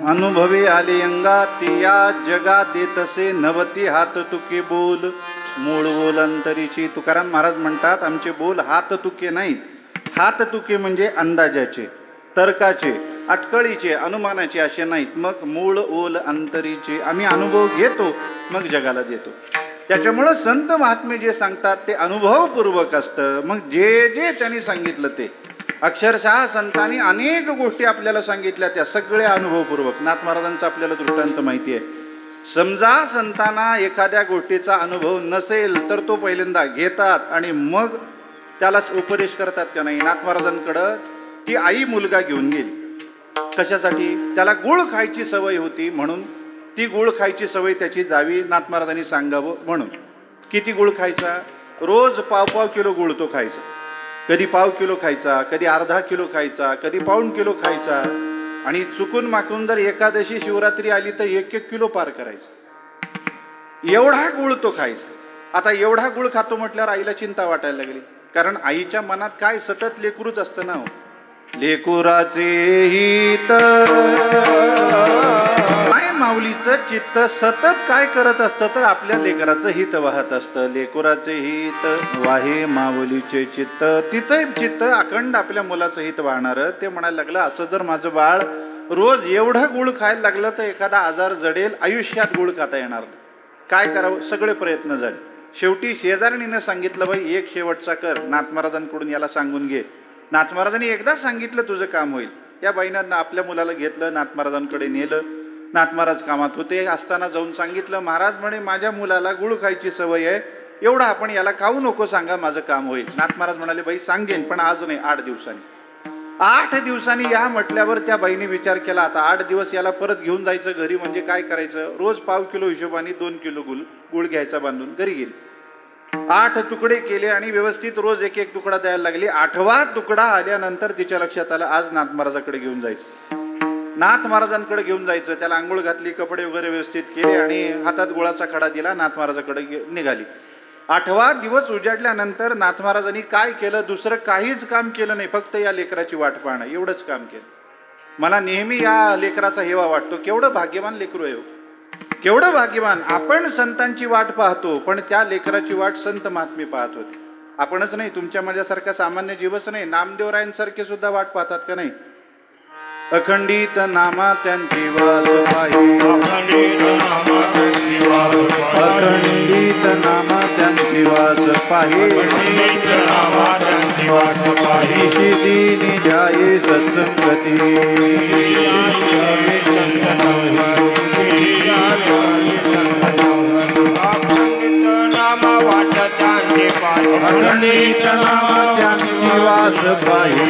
अनुभवी आले अंगा ते या जगा देतसे नवती हात तुके बोल मूळ बोल अंतरीची. तुकाराम महाराज म्हणतात आमचे बोल हात तुके नाहीत. हात तुके म्हणजे अंदाजाचे, तर्काचे, अटकळीचे, अनुमानाचे असे नाहीत. मग मूळ ओल अंतरीचे, आम्ही अनुभव घेतो मग जगाला देतो. त्याच्यामुळं संत महात्मे जे सांगतात ते अनुभवपूर्वक असतं. मग जे जे त्यांनी सांगितलं ते अक्षरशः संतांनी अनेक गोष्टी आपल्याला सांगितल्या, त्या सगळ्या अनुभवपूर्वक. नाथ महाराजांचा आपल्याला दृष्टांत माहिती आहे. समजा संतांना एखाद्या गोष्टीचा अनुभव नसेल तर तो पहिल्यांदा घेतात आणि मग त्याला उपदेश करतात का नाही. नाथ महाराजांकडं ती आई मुलगा घेऊन गेली, कशासाठी? त्याला गुळ खायची सवय होती म्हणून. ती गुळ खायची सवय त्याची जावी, नाथ महाराजांनी सांगावं म्हणून. किती गुळ खायचा? रोज 1.5 किलो गुळ तो खायचा. कधी 1/2 किलो खायचा, कधी अर्धा किलो खायचा, कधी 1 किलो खायचा. आणि चुकून माकून जर एकादशी शिवरात्री आली तर 1-1 किलो पार करायचा. एवढा गुळ तो खायचा. आता एवढा गुळ खातो म्हटल्यावर आईला चिंता वाटायला लागली, कारण आईच्या मनात काय सतत लेकरूच असतं ना. लेकुराचे हित माऊलीचं चित्त सतत काय करत असतं तर आपल्या लेकराचं हित वाहत असतं. लेकराचे हित वाहे माऊलीचे चित्त. तिचं चित्त अखंड आपल्या मुलाचं हित वाहणार. ते म्हणायला लागलं, असं जर माझं बाळ रोज एवढं गुळ खायला लागलं तर एखादा आजार जडेल, आयुष्यात गुळ खाता येणार नाही. काय करावं? सगळे प्रयत्न झाले. शेवटी शेजारणीनं सांगितलं, बाई एक शेवटचा कर, नाथ महाराजांकडून याला सांगून घे. नाथ महाराजांनी एकदाच सांगितलं तुझं काम होईल. त्या बाईनं आपल्या मुलाला घेतलं, नाथ महाराजांकडे नेलं. नाथ महाराज कामात होते असताना जाऊन सांगितलं, महाराज म्हणे माझ्या मुलाला गुळ खायची सवय आहे, एवढा आपण याला खाऊ नको, सांगा माझं काम होईल. नाथ महाराज म्हणाले, बाई सांगेन पण आज नाही, 8 दिवसांनी. 8 दिवसांनी या म्हटल्यावर त्या बाईने विचार केला, आता 8 दिवस याला परत घेऊन जायचं घरी, म्हणजे काय करायचं? रोज पाव किलो हिशोबाने 2 किलो गुळ घ्यायचा बांधून घरी गेली. 8 तुकडे केले आणि व्यवस्थित रोज एक एक तुकडा द्यायला लागली. 8वा तुकडा आल्यानंतर तिच्या लक्षात आलं, आज नाथ महाराजांकडे घेऊन जायचं. नाथ महाराजांकडे घेऊन जायचं. त्याला आंघोळ घातली, कपडे वगैरे व्यवस्थित केले आणि हातात गुळाचा खडा दिला. नाथ महाराजांकडे निघाली. 8वा दिवस उजाडल्यानंतर नाथ महाराजांनी काय केलं? दुसरं काहीच काम केलं नाही, फक्त या लेकराची वाट पाहणं एवढंच काम केलं. मला नेहमी या लेकराचा हेवा वाटतो. केवढं भाग्यवान लेकरू आहे, केवढं भाग्यवान. आपण संतांची वाट पाहतो, पण त्या लेकराची वाट संत महात्मे पाहत होते. आपणच नाही, तुमच्या माझ्यासारखा सामान्य जीवच नाही, नामदेवरायांसारखे सुद्धा वाट पाहतात का नाही? अखंडित नामा त्यांची वास पाही, अखंडित नामा त्यांची वास पाही, निशी दीनी ध्याये सत्संगती. अखंडित नामा त्यांची वास पाही,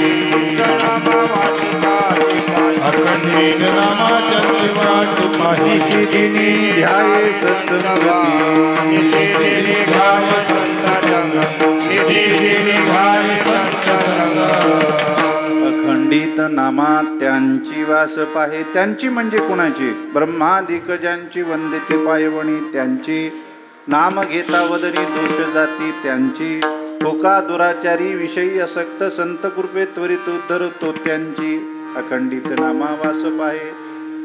अखंडित नामाच्या वाट पाही, निशी दीनी ध्याये सत्संगती. अखंडित नामात त्यांची वास पाहे. त्यांची म्हणजे कुणाची? ब्रह्मादिक ज्यांची वंदिते पायवणी त्यांची. नाम घेता वदनी दोष जाती त्यांची. होका दुराचारी विषयी असक्त संत कृपे त्वरित उद्धरतो त्यांची. अखंडित नामा वास पाहे.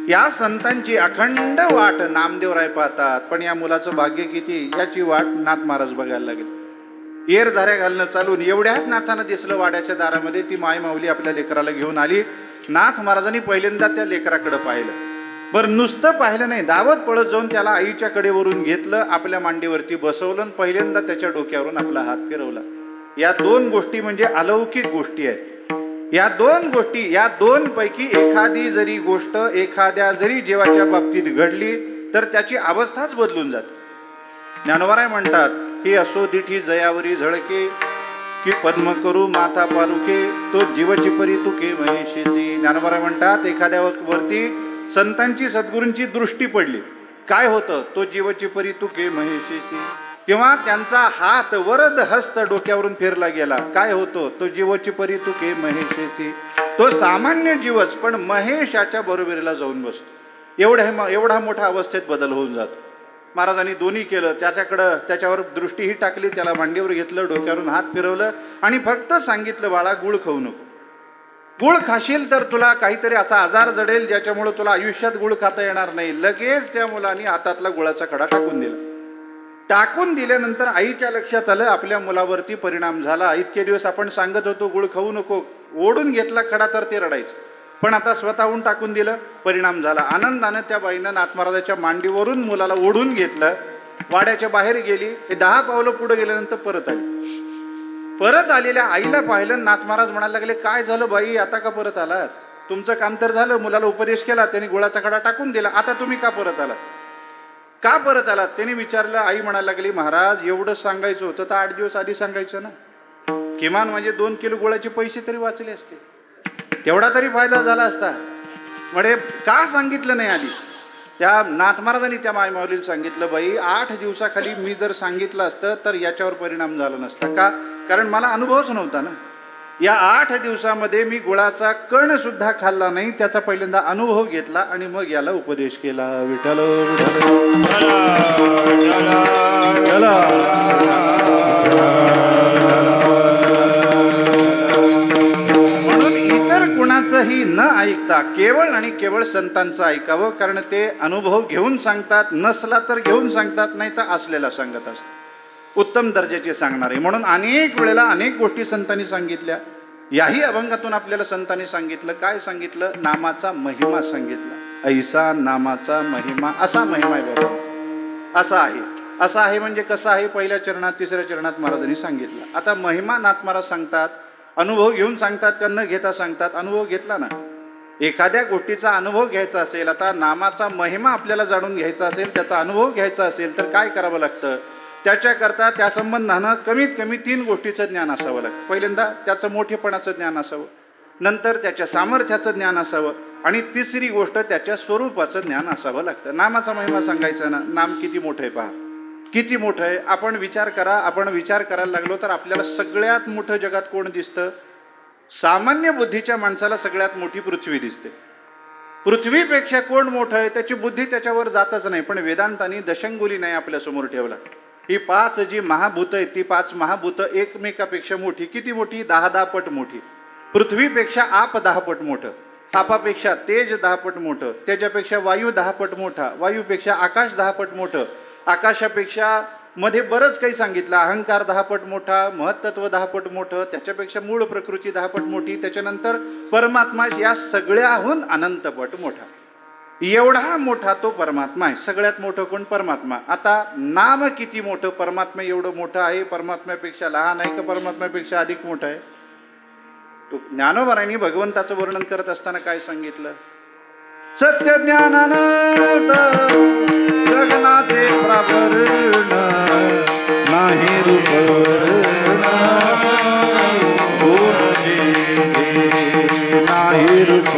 या संतांची अखंड वाट नामदेवराय पाहतात. पण या मुलाचं भाग्य किती, याची वाट नाथ महाराज बघायला लागले. येर झाऱ्या घालणं चालून एवढ्यात नाथानं दिसलं वाड्याच्या दारामध्ये. ती माय माऊली आपल्या लेकराला घेऊन आली. नाथ महाराजांनी पहिल्यांदा त्या लेकराकडे पाहिलं. बरं, नुसतं पाहिलं नाही, धावत पळत जाऊन त्याला आईच्या कडेवरून घेतलं, आपल्या मांडीवरती बसवलं, पहिल्यांदा त्याच्या डोक्यावरून आपला हात फिरवला. या 2 गोष्टी म्हणजे अलौकिक गोष्टी आहेत. या 2 गोष्टी, या 2 पैकी एखादी जरी गोष्ट एखाद्या जरी जीवाच्या बाबतीत घडली तर त्याची अवस्थाच बदलून जाते. ज्ञानोबाराय म्हणतात, ही असो दिठी जयावरी झळके, की पद्म करू माथा पारुके, तो जीवची परी तुके महेशीची. ज्ञानोबाराय म्हणतात, एखाद्या वरती संतांची सद्गुरूंची दृष्टी पडली, काय होतं? तो जीवची परी तुके महेशीची. किंवा त्यांचा हात वरद हस्त डोक्यावरून फिरला गेला, काय होतो? तो जीवची परी तुके महेशेसी. तो सामान्य जीवच पण महेशाच्या बरोबरीला जाऊन बसतो. एवढा मोठा अवस्थेत बदल होऊन जातो. महाराजांनी दोन्ही केलं. त्याच्यावर दृष्टीही टाकली, त्याला मांडीवर घेतलं, डोक्यावरून हात फिरवलं आणि फक्त सांगितलं, बाळा गुळ खाऊ नको. गुळ खाशील तर तुला काहीतरी असा आजार जडेल ज्याच्यामुळे तुला आयुष्यात गुळ खाता येणार नाही. लगेच त्या मुलाने हातातला गुळाचा खडा टाकून दिला. टाकून दिल्यानंतर आईच्या लक्षात आलं, आपल्या मुलावरती परिणाम झाला. इतके दिवस आपण सांगत होतो गुळ खाऊ नको, ओढून घेतला खडा तर ते रडायचं, पण आता स्वतःहून टाकून दिलं, परिणाम झाला. आनंदानं त्या बाईनं नाथ महाराजाच्या मांडीवरून मुलाला ओढून घेतलं, वाड्याच्या बाहेर गेली. 10 पावलं पुढे गेल्यानंतर परत आली. परत आलेल्या आईला पाहिलं. नाथ महाराज म्हणायला लागले, काय झालं बाई, आता का परत आलात? तुमचं काम तर झालं, मुलाला उपदेश केला, त्यांनी गुळाचा खडा टाकून दिला, आता तुम्ही का परत आलात? का परत आलात? त्यांनी विचारलं. आई म्हणायला लागली, महाराज एवढं सांगायचं होतं तर 8 दिवस आधी सांगायचं ना, किमान म्हणजे 2 किलो गुळाचे पैसे तरी वाचले असते, तेवढा तरी फायदा झाला असता. म्हणजे का सांगितलं नाही आधी? त्या नाथ महाराजांनी त्या मायमाऊलीला सांगितलं, बाई 8 दिवसाखाली मी जर सांगितलं असतं तर याच्यावर परिणाम झाला नसता. का? कारण मला अनुभवच नव्हता ना. या 8 दिवसामध्ये मी गुळाचा कण सुद्धा खाल्ला नाही, त्याचा पहिल्यांदा अनुभव घेतला आणि मग याला उपदेश केला. विठ्ठल म्हणून इतर कुणाचं कोणाचंही न ऐकता केवळ आणि केवळ संतांचं ऐकावं, कारण ते अनुभव घेऊन सांगतात, नसला तर घेऊन सांगतात, नाही तर असलेला सांगत असतात, उत्तम दर्जाचे सांगणारे. म्हणून अनेक वेळेला अनेक गोष्टी संतांनी सांगितल्या. याही अभंगातून आपल्याला संतांनी सांगितलं. काय सांगितलं? नामाचा महिमा सांगितला. ऐसा नामाचा महिमा, असा महिमा आहे बाबा, असा आहे. असा आहे म्हणजे कसा आहे? पहिल्या चरणात, तिसऱ्या चरणात महाराजांनी सांगितलं. आता महिमा नाथ महाराज सांगतात, अनुभव घेऊन सांगतात का न घेता सांगतात? अनुभव घेतला ना. एखाद्या गोष्टीचा अनुभव घ्यायचा असेल, आता नामाचा महिमा आपल्याला जाणून घ्यायचा असेल, त्याचा अनुभव घ्यायचा असेल, तर काय करावं लागतं? त्याच्याकरता त्या संबंधानं कमीत कमी 3 गोष्टीचं ज्ञान असावं लागतं. पहिल्यांदा त्याचं मोठेपणाचं ज्ञान असावं, नंतर त्याच्या सामर्थ्याचं ज्ञान असावं, आणि तिसरी गोष्ट त्याच्या स्वरूपाचं ज्ञान असावं लागतं. नामाचा महिमा सांगायचा ना, नाम किती मोठं आहे पहा, किती मोठं आहे. आपण विचार करा, आपण विचार करायला लागलो तर आपल्याला सगळ्यात मोठं जगात कोण दिसतं? सामान्य बुद्धीच्या माणसाला सगळ्यात मोठी पृथ्वी दिसते. पृथ्वीपेक्षा कोण मोठं आहे? त्याची बुद्धी त्याच्यावर जातच नाही. पण वेदांतांनी दशंगुली नाही आपल्या समोर ठेवला. ही 5 जी महाभूत आहेत, ती 5 महाभूत एकमेकापेक्षा मोठी. किती मोठी? 10 पट मोठी. पृथ्वीपेक्षा आप 10 पट मोठं, आपापेक्षा तेज 10 पट मोठं, तेजापेक्षा वायू 10 पट मोठा, वायूपेक्षा आकाश 10 पट मोठं, आकाशापेक्षा मध्ये बरंच काही सांगितलं. अहंकार 10 पट मोठा, महत्त्व 10 पट मोठं, त्याच्यापेक्षा मूळ प्रकृती 10 पट मोठी, त्याच्यानंतर परमात्मा या सगळ्याहून अनंत पट मोठा. एवढा मोठा तो परमात्मा आहे. सगळ्यात मोठं कोण? परमात्मा. आता नाम किती मोठं? परमात्मा एवढं मोठं आहे, परमात्म्यापेक्षा लहान आहे का परमात्म्यापेक्षा अधिक मोठं आहे? ज्ञानोबारांनी भगवंताचं वर्णन करत असताना काय सांगितलं? सत्य ज्ञानानंद गगनाचे प्राभरण, नाही रूप नाही रूप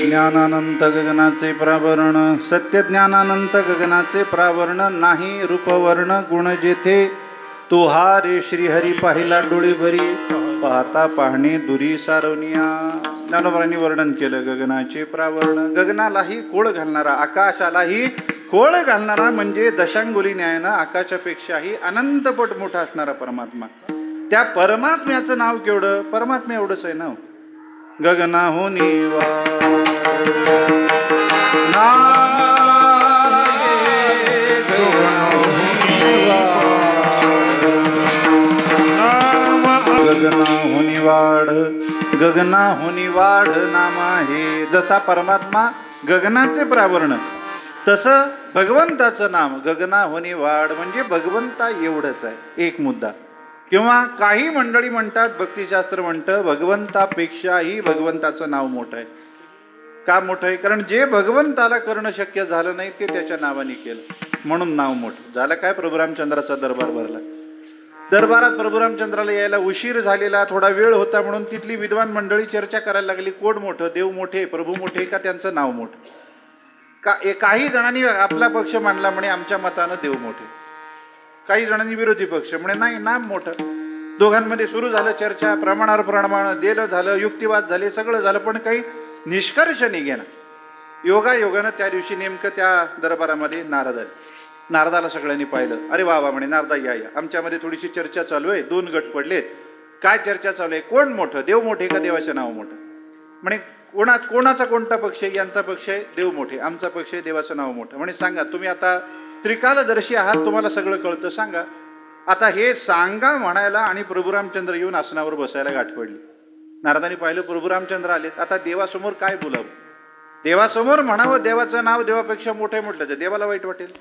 ज्ञानानंत गगनाचे प्रावरण, सत्य ज्ञानानंत गगनाचे प्रावरण, नाही रूपवर्ण गुण जेथे तो हा रे श्रीहरी पाहिला डोळे भरी, पाहता पाहणे दुरी सारवनिया. ज्ञानोबांनी वर्णन केलं गगनाचे प्रावरण. गगनालाही कोळ घालणारा, आकाशालाही कोळ घालणारा म्हणजे दशांगुली न्यायानं आकाशापेक्षाही अनंतपट मोठा असणारा परमात्मा. त्या परमात्म्याचं नाव केवढं? परमात्मा एवढंच आहे नाव. गगनाहुनी गगनाहुनी वाढ, गगनाहुनी वाढ नाम आहे. जसा परमात्मा गगनाचे प्रावरण, तसं भगवंताचं नाम गगनाहुनी वाढ म्हणजे भगवंता एवढंच आहे. एक मुद्दा. किंवा काही मंडळी म्हणतात, भक्तिशास्त्र म्हणतं भगवंतापेक्षाही भगवंताचं नाव मोठं आहे. का मोठं आहे? कारण जे भगवंताला करणं शक्य झालं नाही ते त्याच्या नावाने केलं, म्हणून नाव मोठं झालं. काय? प्रभुरामचंद्राचा दरबार भरला. दरबारात प्रभुरामचंद्राला यायला उशीर झालेला, थोडा वेळ होता, म्हणून तिथली विद्वान मंडळी चर्चा करायला लागली, कोण मोठं? देव मोठे, प्रभू मोठे का त्यांचं नाव मोठं? काही जणांनी आपला पक्ष मांडला, म्हणे आमच्या मतानं देव मोठे. काही जणांनी विरोधी पक्ष म्हणे नाही, नाम मोठं. दोघांमध्ये सुरू झालं चर्चा, प्रमाणावर प्रमाण दिलं झालं, युक्तिवाद झाले, सगळं झालं, पण काही निष्कर्ष निघेना. योगायोगानं त्या दिवशी नेमकं त्या दरबारामध्ये नारद आले. नारदाला सगळ्यांनी पाहिलं. अरे वा वा म्हणे, नारदा या या, आमच्यामध्ये थोडीशी चर्चा चालू आहे, 2 गट पडलेत. काय चर्चा चालू आहे? कोण मोठं? देव मोठे का देवाचं नाव मोठं? म्हणे कोणाचा कोणता पक्ष आहे? यांचा पक्ष आहे देव मोठे, आमचा पक्ष आहे देवाचं नाव मोठं. म्हणे सांगा, तुम्ही आता त्रिकालदर्शी आहात, तुम्हाला सगळं कळतं, सांगा. आता हे सांगा म्हणायला आणि प्रभुरामचंद्र येऊन आसनावर बसायला गाठ पडली. नारदांनी पाहिलं प्रभुरामचंद्र आलेत. आता देवासमोर काय बोलावं? देवासमोर म्हणावं देवाचं नाव देवापेक्षा मोठं आहे म्हटलं तर देवाला वाईट वाटेल.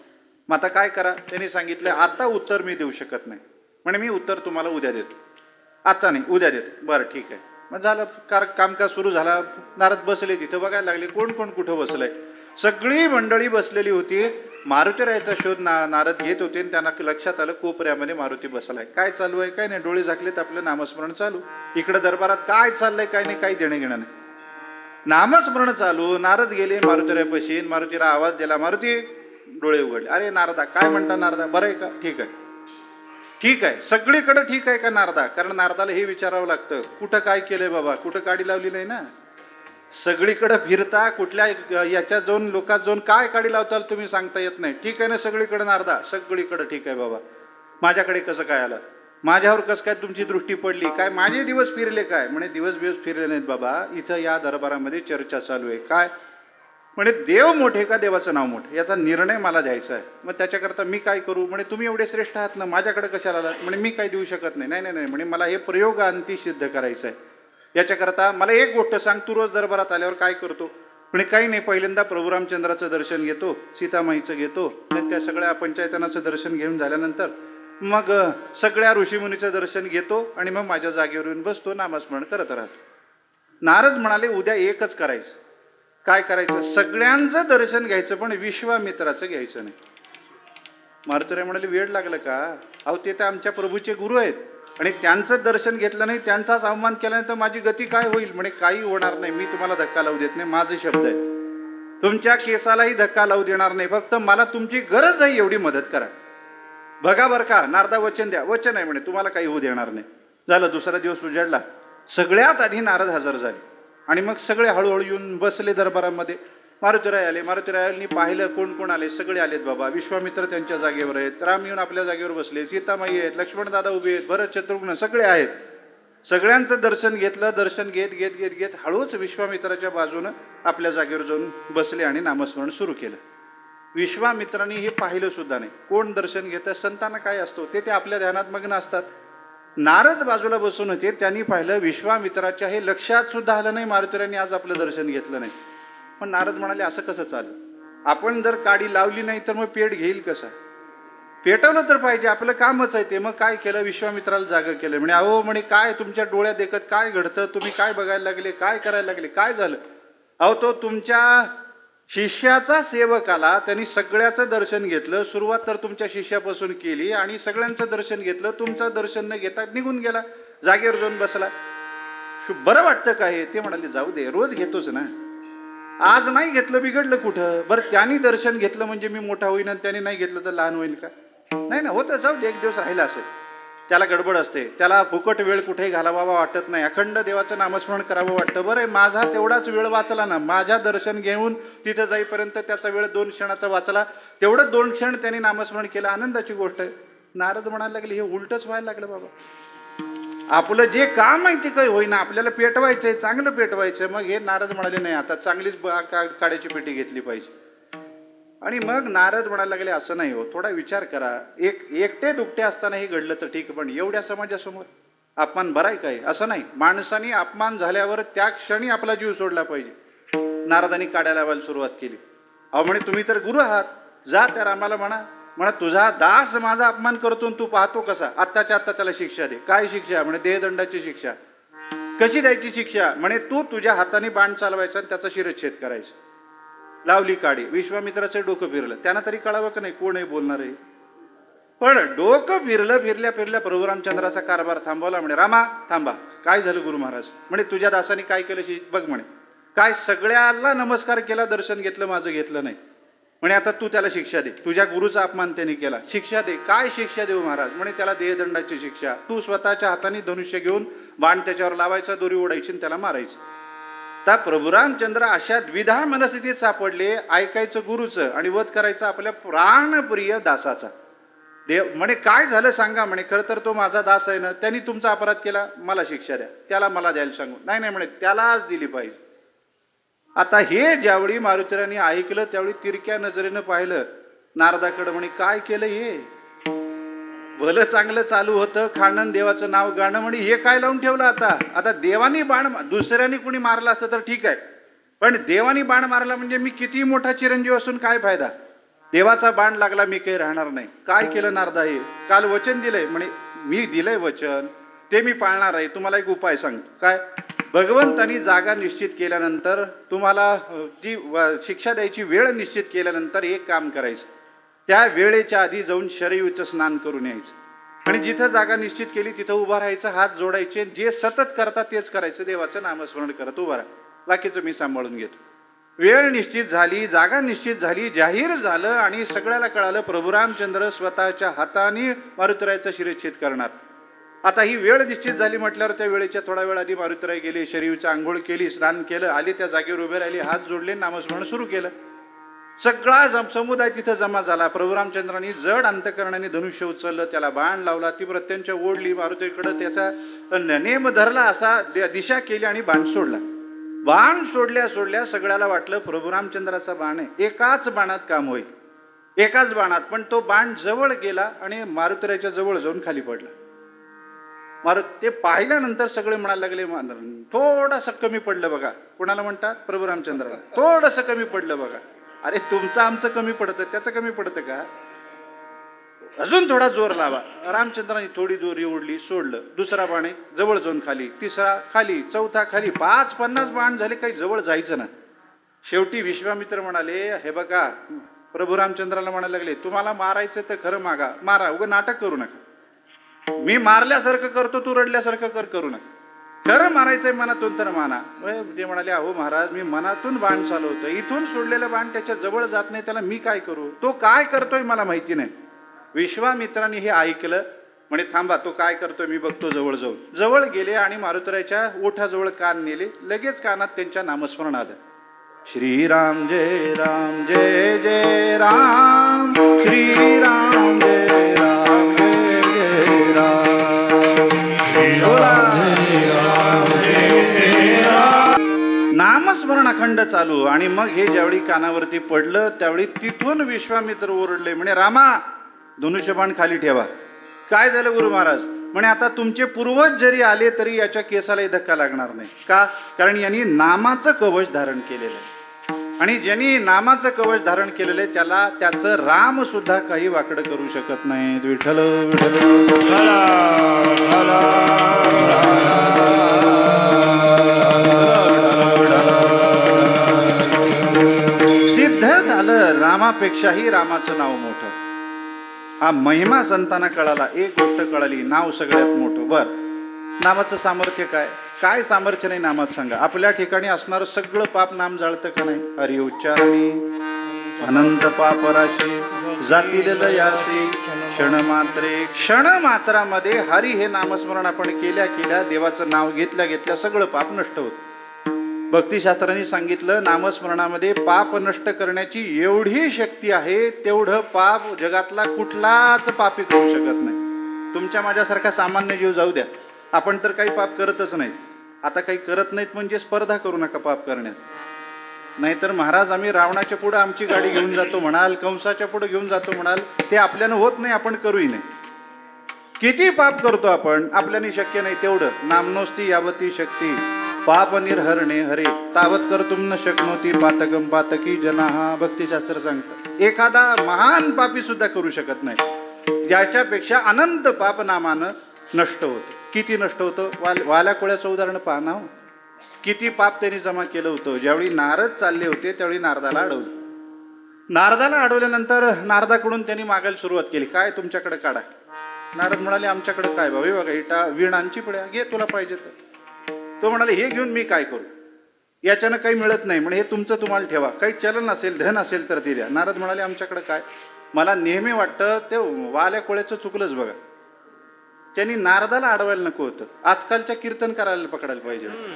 मग आता काय करा? त्यांनी सांगितलं, आता उत्तर मी देऊ शकत नाही. म्हणे मी उत्तर तुम्हाला उद्या देतो. आता नाही, उद्या देतो. बरं ठीक आहे. मग झालं, कामकाज सुरू झाला. नारद बसले तिथं, बघायला लागले कोण कोण कुठं बसलंय. सगळी मंडळी बसलेली होती. मारुतीरायाचा शोध नारद घेत होते. त्यांना लक्षात आलं कोपऱ्यामध्ये मारुती बसलाय. काय चालू आहे? काय नाही, डोळे झाकलेत, आपलं नामस्मरण चालू. इकडे दरबारात काय चाललंय काय नाही, काही देणं घेणं नाही, नामस्मरण चालू. नारद गेले मारुतीरायापाशी. मारुतीला आवाज दिला, मारुती. डोळे उघडले. अरे नारदा, काय म्हणता नारदा? बरं आहे का? ठीक आहे, ठीक आहे. सगळीकडे ठीक आहे का नारदा? कारण नारदाला हे विचारावं लागतं, कुठं काय केलंय बाबा, कुठं काडी लावली नाही ना. सगळीकडे फिरता, कुठल्या याच्या जाऊन लोकात जाऊन काय काडी लावताल तुम्ही सांगता येत नाही. ठीक आहे ना सगळीकडे नारदा? सगळीकडे ठीक आहे बाबा. माझ्याकडे कसं काय आलं, माझ्यावर कसं काय तुमची दृष्टी पडली, काय माझे दिवस फिरले काय? म्हणे दिवस फिरले नाहीत बाबा, इथं या दरबारामध्ये चर्चा चालू आहे. काय म्हणे, देव मोठे का देवाचं नाव मोठं, याचा निर्णय मला द्यायचा आहे. मग त्याच्याकरता मी काय करू? म्हणे तुम्ही एवढे श्रेष्ठ आहात ना, माझ्याकडे कशाला आलात? म्हणे मी काही देऊ शकत नाही. नाही नाही नाही म्हणे, मला हे प्रयोगांती सिद्ध करायचं आहे. याच्याकरता मला एक गोष्ट सांग, तू रोज दरबारात आल्यावर काय करतो? म्हणे काही नाही, पहिल्यांदा प्रभू रामचंद्राचं दर्शन घेतो, सीतामाईचं घेतो, आणि त्या सगळ्या पंचायतनाचं दर्शन घेऊन झाल्यानंतर मग सगळ्या ऋषीमुनीचं दर्शन घेतो आणि मग माझ्या जागेवर येऊन बसतो, नामस्मरण करत राहतो. नारद म्हणाले उद्या एकच करायचं. काय करायचं? सगळ्यांचं दर्शन घ्यायचं पण विश्वामित्राचं घ्यायचं नाही. मारुतीराय म्हणाले वेळ लागलं का? अहो ते तर आमच्या प्रभूचे गुरु आहेत आणि त्यांचं दर्शन घेतलं नाही, त्यांचाच अवमान केला नाही तर माझी गती काय होईल? म्हणे काही होणार नाही, मी तुम्हाला धक्का लावू देत नाही, माझे शब्द आहे. तुमच्या केसालाही धक्का लावू देणार नाही, फक्त मला तुमची गरज आहे एवढी मदत करा. बघा बरं का, नारदा वचन द्या. वचन आहे म्हणे, तुम्हाला काही होऊ देणार नाही. झालं, दुसरा दिवस उजाडला. सगळ्यात आधी नारद हजर झाले आणि मग सगळे हळूहळू येऊन बसले दरबारामध्ये. मारुतीराय आले. मारुतीरायांनी पाहिलं कोण कोण आले. सगळे आलेत बाबा. विश्वामित्र त्यांच्या जागेवर आहेत, राम येऊन आपल्या जागेवर बसले, सीतामाई आहेत, लक्ष्मण दादा उभे आहेत, भरत शत्रुघ्न सगळे आहेत. सगळ्यांचं दर्शन घेतलं. दर्शन घेत घेत घेत घेत हळूच विश्वामित्राच्या बाजूनं आपल्या जागेवर जाऊन बसले आणि नामस्मरण सुरू केलं. विश्वामित्रांनी हे पाहिलं सुद्धा नाही. कोण दर्शन घेतं, संतांना काय असतो ते आपल्या ध्यानात मग्न असतात. नारद बाजूला बसून होते, त्यांनी पाहिलं विश्वामित्राच्या हे लक्षात सुद्धा आलं नाही मारुतीरायांनी आज आपलं दर्शन घेतलं नाही. पण नारद म्हणाले असं कसं चालेल? आपण जर काडी लावली नाही तर मग पेट घेईल कसा? पेटवलं तर पाहिजे, आपलं कामच आहे ते. मग काय केलं? विश्वामित्राला जागा केलं. म्हणे अहो म्हणे, काय तुमच्या डोळ्यात देखत काय घडतं? तुम्ही काय बघायला लागले, काय करायला लागले, काय झालं? अहो तो तुमच्या शिष्याचा सेवक आला, त्यांनी सगळ्याचं दर्शन घेतलं. सुरुवात तर तुमच्या शिष्यापासून केली आणि सगळ्यांचं दर्शन घेतलं. तुमचं दर्शन न घेता निघून गेला, जागेवर जाऊन बसला. बरं वाटतं काय? ते म्हणाले जाऊ दे, रोज घेतोच ना, आज नाही घेतलं बिघडलं कुठं? बरं त्यांनी दर्शन घेतलं म्हणजे मी मोठा होईन आणि त्यांनी नाही घेतलं तर लहान होईल का? नाही ना, होतं. जाऊ दे, एक दिवस राहिला असेल, त्याला गडबड असते, त्याला फुकट वेळ कुठेही घालावा वाटत नाही, अखंड देवाचं नामस्मरण करावं वाटतं. बरं माझा तेवढाच वेळ वाचला ना, माझ्या दर्शन घेऊन तिथं जाईपर्यंत त्याचा वेळ 2 क्षणाचा वाचला, तेवढं 2 क्षण त्यांनी नामस्मरण केलं, आनंदाची गोष्ट आहे. नारद म्हणायला लागले हे उलटच व्हायला लागलं बाबा. आपलं जे काम आहे ते काही होईना, आपल्याला पेटवायचंय, चांगलं पेटवायचंय. मग हे नारद म्हणाले नाही, आता चांगलीच काड्याची पेटी घेतली पाहिजे. आणि मग नारद म्हणायला लागले असं नाही हो, थोडा विचार करा. एकटे दुकटे असताना हे घडलं तर ठीक, पण एवढ्या समाजासमोर अपमान बराय काय? असं नाही, माणसाने अपमान झाल्यावर त्या क्षणी आपला जीव सोडला पाहिजे. नारदांनी काड्या लावायला सुरुवात केली. अहो म्हणे तुम्ही तर गुरु आहात, जा त्या रामाला म्हणा तुझा दास माझा अपमान करतो तू पाहतो कसा, आत्ताच्या आत्ता त्याला शिक्षा दे. काय शिक्षा? म्हणे देहदंडाची शिक्षा. कशी द्यायची शिक्षा? म्हणे तू तुझ्या हाताने बाण चालवायचा आणि त्याचा शिरच्छेद करायचा. लावली काडी. विश्वामित्राचं डोकं फिरलं. त्यांना तरी कळावं का नाही कोण आहे बोलणार आहे? पण डोकं फिरल्या प्रभू रामचंद्राचा कारभार थांबवला. म्हणे रामा थांबा, काय झालं गुरु महाराज? म्हणे तुझ्या दासाने काय केलं बघ. म्हणे काय? सगळ्याला नमस्कार केला, दर्शन घेतलं, माझं घेतलं नाही. म्हणे आता तू त्याला शिक्षा दे, तुझ्या गुरुचा अपमान त्याने केला, शिक्षा दे. काय शिक्षा देऊ महाराज? म्हणे त्याला देहदंडाची शिक्षा. तू स्वतःच्या हाताने धनुष्य घेऊन बाण त्याच्यावर लावायचा, दोरी ओढायची आणि त्याला मारायचं. तर प्रभू रामचंद्र अशा द्विधा मनस्थितीत सापडले, ऐकायचं गुरुचं आणि वध करायचं आपल्या प्राणप्रिय दासाचा. देव म्हणे काय झालं सांगा? म्हणे खरं तर तो माझा दास आहे ना, त्यांनी तुमचा अपराध केला, मला शिक्षा द्या, त्याला मला द्यायला सांगू. नाही नाही म्हणे, त्यालाच दिली पाहिजे. आता हे ज्यावेळी मारुतीरायांनी ऐकलं त्यावेळी तिरक्या नजरेनं पाहिलं नारदाकडे. म्हणे काय केलं हे? भलं चांगलं चालू होतं, खाणं देवाचं नाव गाणं, म्हणे हे काय लावून ठेवलं आता? आता देवानी बाण, दुसऱ्याने कुणी मारला असतं तर ठीक आहे, पण देवानी बाण मारला म्हणजे मी किती मोठा चिरंजीव असून काय फायदा? देवाचा बाण लागला, मी काही राहणार नाही. काय केलं नारदा? हे काल वचन दिलंय. म्हणे मी दिलंय वचन, ते मी पाळणार आहे. तुम्हाला एक उपाय सांगतो. काय? भगवंतानी जागा निश्चित केल्यानंतर, तुम्हाला जी शिक्षा द्यायची वेळ निश्चित केल्यानंतर एक काम करायचं, त्या वेळेच्या आधी जाऊन शरयूचं स्नान करून यायचं आणि जिथं जागा निश्चित केली तिथं उभं राहायचं, हात जोडायचे, जे सतत करतात तेच करायचं, देवाचं नामस्मरण करत उभं राहा, बाकीचं मी सांभाळून घेतो. वेळ निश्चित झाली, जागा निश्चित झाली, जाहीर झालं आणि सगळ्याला कळालं प्रभू रामचंद्र स्वतःच्या हाताने मारुतीरायाचा शिरच्छेद करणार. आता ही वेळ निश्चित झाली म्हटल्यावर त्या वेळेच्या थोडा वेळ आधी मारुतीराय गेले, शरीरची आंघोळ केली, स्नान केलं, आले त्या जागेवर उभे राहिले, हात जोडले, नामस्मरण सुरू केलं. सगळा समुदाय तिथं जमा झाला. प्रभू रामचंद्रांनी जड अंतकरणाने धनुष्य उचललं, त्याला बाण लावला, ती प्रत्यंच्या ओढली मारुतीकडे, त्याचा नेम धरला, असा दिशा केली आणि बाण सोडला. बाण सोडल्या सगळ्याला वाटलं प्रभू रामचंद्राचा बाण आहे, एकाच बाणात काम होईल, एकाच बाणात. पण तो बाण जवळ गेला आणि मारुतीच्या जवळ जाऊन खाली पडला. ते पाहिल्यानंतर सगळे म्हणायला लागले, थोडंसं कमी पडलं बघा. कोणाला म्हणतात? प्रभू रामचंद्राला. थोडंसं कमी पडलं बघा. अरे तुमचं आमचं कमी पडतं, त्याचं कमी पडतं का? अजून थोडा जोर लावा. रामचंद्राने थोडी जोरी ओढली, सोडलं. दुसरा बाण जवळ जाऊन खाली, तिसरा खाली, चौथा खाली, 50 बाण झाले, काही जवळ जायचं ना. शेवटी विश्वामित्र म्हणाले, हे बघा, प्रभू रामचंद्राला म्हणायला लागले, तुम्हाला मारायचं तर खरं मारा, उगं नाटक करू नका. मी मारल्यासारखं करतो, तू रडल्यासारखं करू नका. खरं मारायचंय मनातून तर माना. ते म्हणाले, अहो महाराज, मी मनातून बाण चालवतो, इथून सोडलेलं बाण त्याच्या जवळ जात नाही, त्याला मी काय करू? तो काय करतोय मला माहिती नाही. विश्वामित्रांनी हे ऐकलं, म्हणे थांबा, तो काय करतोय मी बघतो. जवळ गेले आणि मारुतीच्या ओठाजवळ कान नेले. लगेच कानात त्यांच्या नामस्मरण आलं, श्रीराम जय राम जय जय राम, श्रीराम जय राम जय जय राम. नामस्मरण अखंड चालू. आणि मग हे ज्यावेळी कानावरती पडलं, त्यावेळी तिथून विश्वामित्र ओरडले, म्हणे रामा, धनुष्यबाण खाली ठेवा. काय झालं गुरु महाराज? म्हणे आता तुमचे पूर्वज जरी आले तरी याच्या केसालाही धक्का लागणार नाही. का? कारण यांनी नामाचं कवच धारण केलेलं आहे. आणि ज्यांनी नामाचं कवच धारण केलेलं आहे त्याला त्याचं राम सुद्धा काही वाकडं करू शकत नाही. विठ्ठल विठ्ठल. सिद्ध झालं, रामापेक्षाही रामाचं नाव मोठं. हा महिमा संतांना कळाला. एक गोष्ट कळाली, नाव सगळ्यात मोठं. बर, नामाचं सामर्थ्य काय? काय सामर्थ्य नाही नामात सांगा. आपल्या ठिकाणी असणारं सगळं पाप नाम जाळतं का नाही? हरी उच्चारणी अनंत पाप राशी जातील लयासी क्षणमात्रामध्ये हरी हे नामस्मरण आपण केल्या देवाचं नाव घेतल्या सगळं पाप नष्ट होत. भक्तिशास्त्रांनी सांगितलं, नामस्मरणामध्ये पाप नष्ट करण्याची एवढी शक्ती आहे, तेवढं पाप जगातला कुठलाच पापी करू शकत नाही. तुमच्या माझ्यासारखा सामान्य जीव जाऊ द्या, आपण तर काही पाप करतच नाहीत. आता काही करत नाहीत म्हणजे स्पर्धा करू नका पाप करण्यात. नाहीतर महाराज, आम्ही रावणाच्या पुढे आमची गाडी घेऊन जातो म्हणाल, कंसाच्या पुढे घेऊन जातो म्हणाल, ते आपल्यानं होत नाही, आपण करूही नाही. किती पाप करतो आपण, आपल्याने शक्य नाही तेवढं. नामनोस्ती यावती शक्ती पाप निर्हरणे हरे तावत कर्तुम न शक्नोती पातकम पातकी जनाहा. भक्तिशास्त्र सांगतं एखादा महान पापी सुद्धा करू शकत नाही, ज्याच्यापेक्षा अनंत पाप नामानं नष्ट होतं. किती नष्ट होतं? वाल्या कोळ्याचं उदाहरण पाहा ना. किती पाप त्यांनी जमा केलं होतं. ज्यावेळी नारद चालले होते त्यावेळी नारदाला अडवलं. नारदाला अडवल्यानंतर नारदाकडून त्यांनी मागायला सुरुवात केली, काय तुमच्याकडे काढा. नारद म्हणाले, आमच्याकडे काय बाबा, बघा इटा वीणांची पड्या घे, तुला पाहिजे तर. तो म्हणाले, हे घेऊन मी काय करू, याच्यानं काही मिळत नाही, म्हणे हे तुमचं तुम्हाला ठेवा, काही चलन असेल धन असेल तर ते द्या. नारद म्हणाले, आमच्याकडे काय. मला नेहमी वाटतं ते वाल्या कोळ्याचं चुकलंच बघा. त्यांनी नारदाला अडवायला नको होतं, आजकालच्या कीर्तन करायला पकडायला पाहिजे होतं.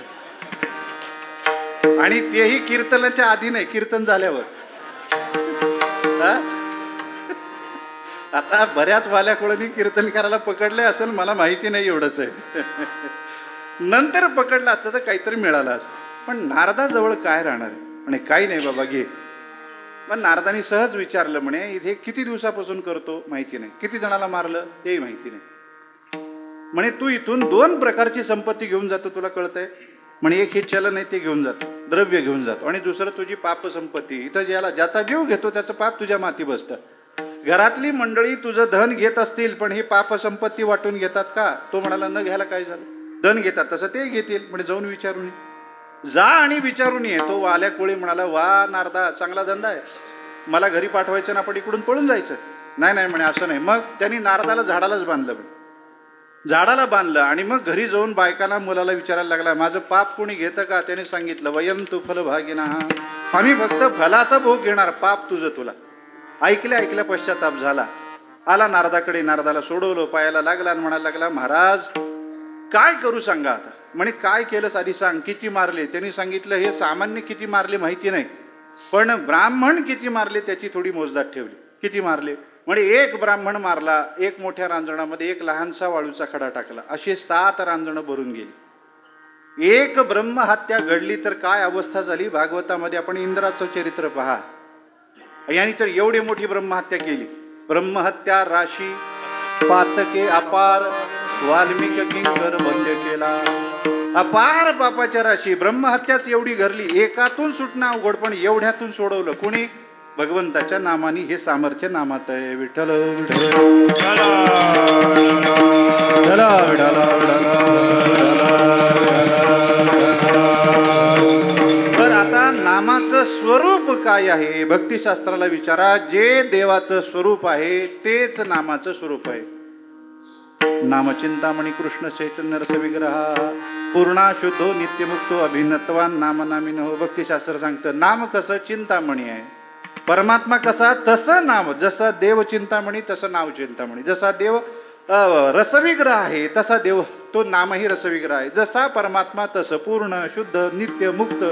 आणि तेही कीर्तनाच्या आधी नाही, कीर्तन झाल्यावर. आता बऱ्याच वाल्या कोळ्यांनी कीर्तन करायला पकडले असेल, मला माहिती नाही, एवढंच आहे. नंतर पकडलं असतं तर काहीतरी मिळालं असतं. पण नारदाजवळ काय राहणार आहे? म्हणे काही नाही बाबा घे. मग नारदानी सहज विचारलं, म्हणे इथे किती दिवसापासून करतो माहिती नाही, किती जणाला मारलं तेही माहिती नाही. म्हणे तू इथून 2 प्रकारची संपत्ती घेऊन जातो, तुला कळतंय? म्हणे एक हे चलन आहे ते घेऊन जातो, द्रव्य घेऊन जातो, आणि दुसरं तुझी पाप संपत्ती. इथं ज्याचा जीव घेतो त्याचं पाप तुझ्या माथी बसतं. घरातली मंडळी तुझं धन घेत असतील, पण ही पाप संपत्ती वाटून घेतात का? तो म्हणाला, न घ्यायला काय झालं, धन घेतात तसं ते घेतील. म्हणजे जाऊन विचारून जा आणि विचारून ये. तो वाल्या कोळी म्हणाला, वा नारदा, चांगला धंदा आहे, मला घरी पाठवायचं ना, आपण इकडून पळून जायचं. नाही म्हणे, असं नाही. मग त्यांनी नारदाला झाडालाच बांधलं. झाडाला बांधलं आणि मग घरी जाऊन बायकाला मुलाला विचारायला लागला, माझं पाप कोणी घेतं का? त्याने सांगितलं, वयम तू फल भागिना, आम्ही फक्त फलाचा भोग घेणार, पाप तुझं तुला. ऐकल्या पश्चाताप झाला. आला नारदाकडे, नारदाला सोडवलं, पायाला लागला आणि म्हणायला लागला, महाराज काय करू सांगा आता. म्हणे काय केलंस आधी सांग, किती मारले? त्यांनी सांगितलं, हे सामान्य किती मारले माहिती नाही, पण ब्राह्मण किती मारले त्याची थोडी मोजदाद ठेवली. किती मारले म्हणजे एक ब्राह्मण मारला, एक मोठ्या रांजणामध्ये एक लहानसा वाळूचा खडा टाकला, असे 7 रांजणं भरून गेली. एक ब्रह्महत्या घडली तर काय अवस्था झाली. भागवतामध्ये आपण इंद्राचं चरित्र पहा. यांनी तर एवढी मोठी ब्रह्महत्या केली. ब्रह्महत्या राशी पातके अपार, वाल्मिक किंकर बंद केला. अपार पापाच्या राशी. ब्रह्महत्याच एवढी घडली, एकातून सुटणं अवघड, पण एवढ्यातून सोडवलं कोणी? भगवंताच्या नामाने. हे सामर्थ्य नामात आहे. विठ्ठल तर आता नामाचं स्वरूप काय आहे भक्तिशास्त्राला विचारा. जे देवाचं स्वरूप आहे तेच नामाचं स्वरूप आहे. नामचिंतामणी कृष्ण चैतन्य रस विग्रहा पूर्णा शुद्धो नित्यमुक्तो अभिन्नत्वान नाम नामिनो. भक्तिशास्त्र सांगतं नाम कसं चिंतामणी आहे. परमात्मा कसा तसं नाम. जसा देव चिंतामणी तसं नाव चिंतामणी. जसा देव रसविग्रह आहे तसा देव तो नामही रसविग्रह आहे. जसा परमात्मा तसं पूर्ण शुद्ध नित्य मुक्त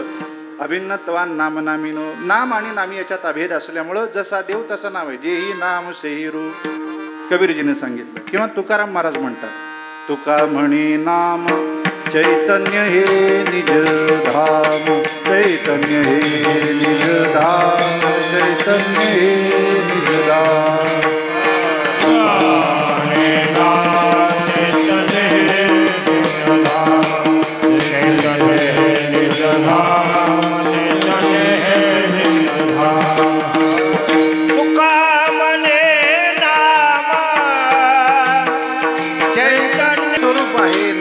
अभिन्नत्वान नाम नामिनो. नाम आणि नामी याच्यात अभेद असल्यामुळं जसा देव तसं नाव आहे. जेही नाम सेही रूप कबीरजीने सांगितलं. किंवा तुकाराम महाराज म्हणतात तुका म्हणे नाम चैतन्य हे निज धाम, चैतन्य हे निज धाम, चैतन्य हे निज धाम.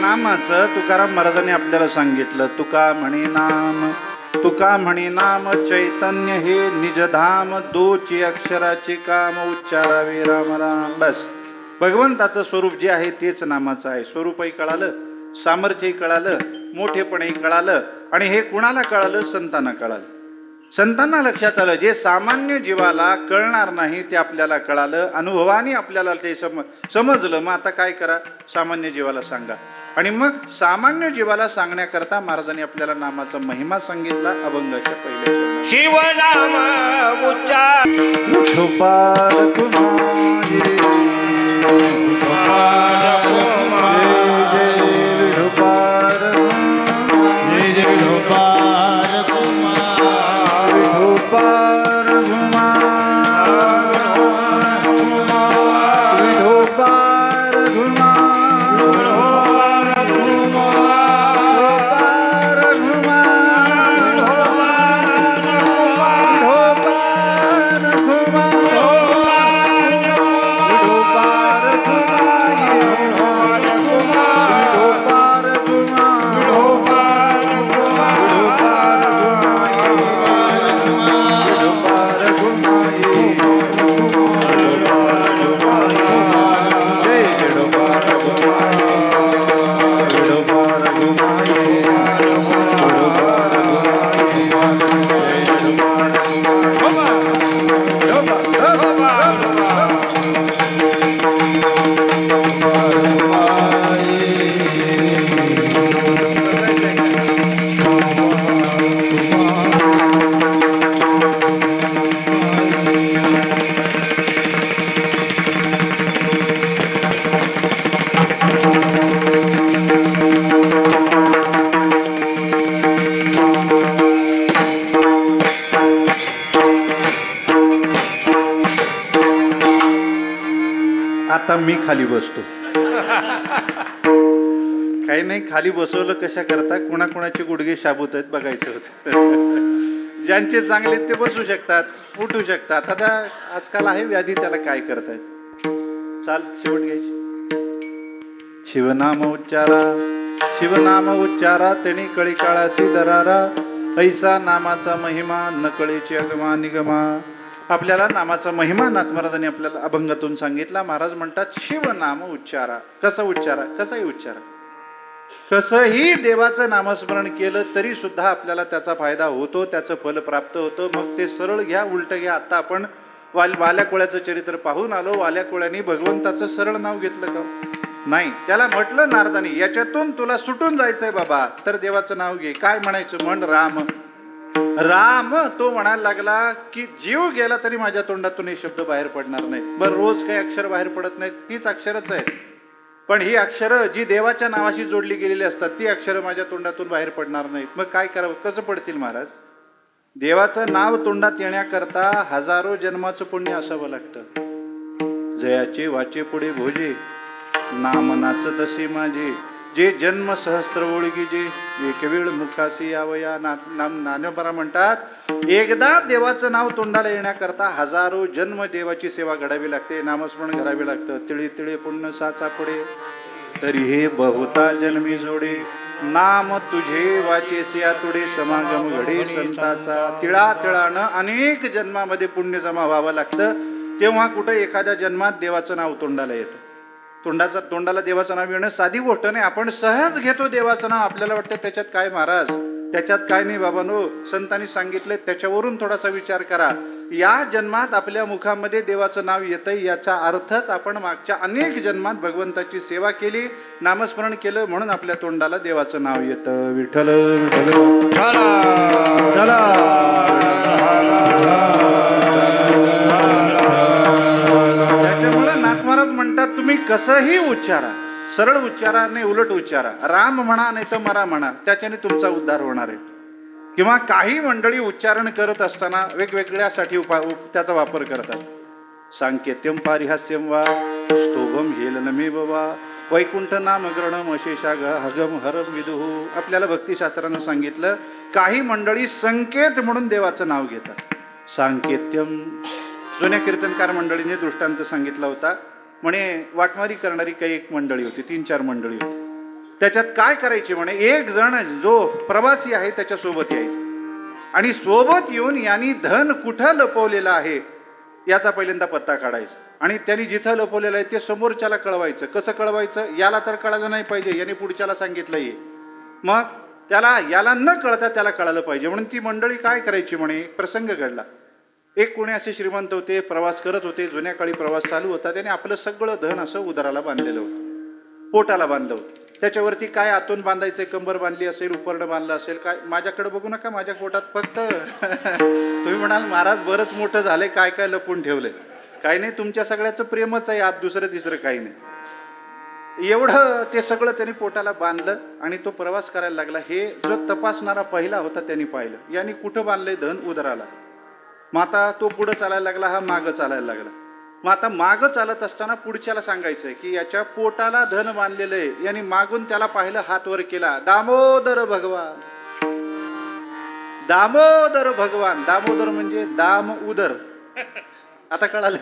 नामाचं तुकाराम महाराजांनी आपल्याला सांगितलं. तुका म्हणे नाम, तुका म्हणे नाम चैतन्य हे निजधाम, दोची अक्षराचे काम उच्चारावे राम राम. बस भगवंताचं स्वरूप जे आहे तेच नामाचं आहे. स्वरूपही कळालं, सामर्थ्यही कळालं, मोठेपणही कळालं. आणि हे कुणाला कळालं? संतांना कळालं. संतांना लक्षात आलं. जे सामान्य जीवाला कळणार नाही ते आपल्याला कळालं. अनुभवाने आपल्याला ते समजलं. मग आता काय करा? सामान्य जीवाला सांगा. आणि मग सामान्य जीवाला सांगण्याकरता महाराजांनी आपल्याला नामाचा महिमा सांगितला. अभंगाच्या पहिल्या चरणात शिवनाम उच्चार विठोबार कुमारी, विठोबार कुमारी, जय विठोबार कुमारी, जय जय विठोबार कुमार, विठोबार कुमार, विठोबार कुमार. आता मी खाली बसतो. काही नाही, खाली बसवलं कशा करता? कुणाकुणाचे गुडघे शाबूत आहेत बघायचं होतं. ज्यांचे चांगले ते बसू शकतात, उठू शकतात. आता आजकाल आहे व्याधी, त्याला काय करतायत? चाल शेवट घ्यायची. शिवनाम उच्चारा, शिवनाम उच्चारा तेणी कळी काळासी दरारा, ऐसा नामाचा महिमा न कळीची अगमा निगमा. आपल्याला नामाचा महिमा नाथ महाराजांनी आपल्याला अभंगातून सांगितला. महाराज म्हणतात शिवनाम उच्चारा. कसा उच्चारा? कसाही उच्चारा. कसंही देवाचं नामस्मरण केलं तरी सुद्धा आपल्याला त्याचा फायदा होतो, त्याचं फल प्राप्त होतं. मग ते सरळ घ्या, उलट घ्या. आता आपण वाल्या कोळ्याचं चरित्र पाहून आलो. वाल्या कोळ्यानी भगवंताचं सरळ नाव घेतलं का? नाही. त्याला म्हटलं नारदानी, याच्यातून तुला सुटून जायचंय बाबा तर देवाचं नाव घे. काय म्हणायचं? म्हण राम. राम तो म्हणायला लागला की जीव गेला तरी माझ्या तोंडातून हे शब्द बाहेर पडणार नाही. बरं, रोज काही अक्षर बाहेर पडत नाहीत, तीच अक्षरच आहेत, पण ही अक्षरं जी देवाच्या नावाशी जोडली गेलेली असतात ती अक्षरं माझ्या तोंडातून बाहेर पडणार नाहीत. मग काय करावं, कसं पडतील महाराज? देवाचं नाव तोंडात येण्याकरता हजारो जन्माचं पुण्य असावं लागतं. जयाचे वाचे पुढे भोजे, नाम नाचत असे माझे, जे जन्म सहस्त्र ओळगी जे, एक वेळ मुखासी यावया. नाम ज्ञानोबा म्हणतात, एकदा देवाचं नाव तोंडाला येण्याकरता हजारो जन्म देवाची सेवा घडावी लागते, नामस्मरण करावे लागतं. तिळे तिळे पुण्य साचा पुढे, तरी हे बहुता जन्मी जोडे, नाम तुझे वाचेसिया तुडे, समागम घडे संताचा. तिळा तिळानं अनेक जन्मामध्ये पुण्य जमा व्हावं लागतं, तेव्हा कुठं एखाद्या जन्मात देवाचं नाव तोंडाला येतं. तोंडाला देवाचं नाव येणं साधी गोष्ट नाही. आपण सहज घेतो देवाचं नाव, आपल्याला वाटतं त्याच्यात काय महाराज, त्याच्यात काय नाही बाबांनो. संतांनी सांगितले त्याच्यावरून थोडासा विचार करा. या जन्मात आपल्या मुखामध्ये देवाचं नाव येतंय, याचा अर्थच आपण मागच्या अनेक जन्मात भगवंताची सेवा केली, नामस्मरण केलं, म्हणून आपल्या तोंडाला देवाचं नाव येतं. विठ्ठल विठ्ठल. त्याच्यामुळे नाथ महाराज म्हणतात, तुम्ही कसंही उच्चारा, सरळ उच्चारा नाही उलट उच्चारा, राम म्हणा नाही तर मरा म्हणा, त्याच्याने तुमचा उद्धार होणार आहे. किंवा काही मंडळी उच्चारण करत असताना वेगवेगळ्यासाठी त्याचा वापर करतात. सांकेत्यम पारिहास्यम वा स्तोभम हेलनमेव वा वैकुंठ नाम ग्रणम अशेषा हगम हरम विदुः. आपल्याला भक्तिशास्त्रानं सांगितलं, काही मंडळी संकेत म्हणून देवाचं नाव घेतात. सांकेत्यम, जुन्या कीर्तनकार मंडळीने दृष्टांत सांगितला होता. म्हणे वाटमारी करणारी काही एक मंडळी होती, 3-4 मंडळी होती. त्याच्यात काय करायची म्हणे, एक जण जो प्रवासी आहे त्याच्या सोबत यायचं आणि सोबत येऊन यांनी धन कुठं लपवलेलं आहे याचा पहिल्यांदा पत्ता काढायचा आणि त्यांनी जिथं लपवलेलं आहे ते समोरच्याला कळवायचं. कसं कळवायचं, याला तर कळालं नाही पाहिजे, याने पुढच्याला सांगितलंय, मग त्याला याला न कळता त्याला कळालं पाहिजे. म्हणून ती मंडळी काय करायची म्हणे, प्रसंग घडला. एक कोणी असे श्रीमंत होते, प्रवास करत होते, जुन्या काळी प्रवास चालू होता, त्याने आपलं सगळं धन असं उदराला बांधलेलं होतं, पोटाला बांधलं होतं. त्याच्यावरती काय आतून बांधायचं, कंबर बांधली असेल, उपरणं बांधलं असेल, काय माझ्याकडे बघू नका, माझ्या पोटात फक्त तुम्ही म्हणाल महाराज बरंच मोठं झालंय, काय काय लपून ठेवलंय. काही नाही, तुमच्या सगळ्याचं प्रेमच आहे, आत दुसरं तिसरं काही नाही. एवढं ते सगळं त्यांनी पोटाला बांधलं आणि तो प्रवास करायला लागला. हे जो तपासणारा पहिला होता त्यांनी पाहिलं, यांनी कुठं बांधलंय धन, उदराला. मग आता तो पुढं चालायला लागला, हा मागं चालायला लागला. मग आता मागं चालत असताना पुढच्याला सांगायचंय की याच्या पोटाला धन बांधलेलं आहे. यांनी मागून त्याला पाहिलं, हात वर केला, दामोदर भगवान, दामोदर भगवान. दामोदर म्हणजे दाम उदर, आता कळालं.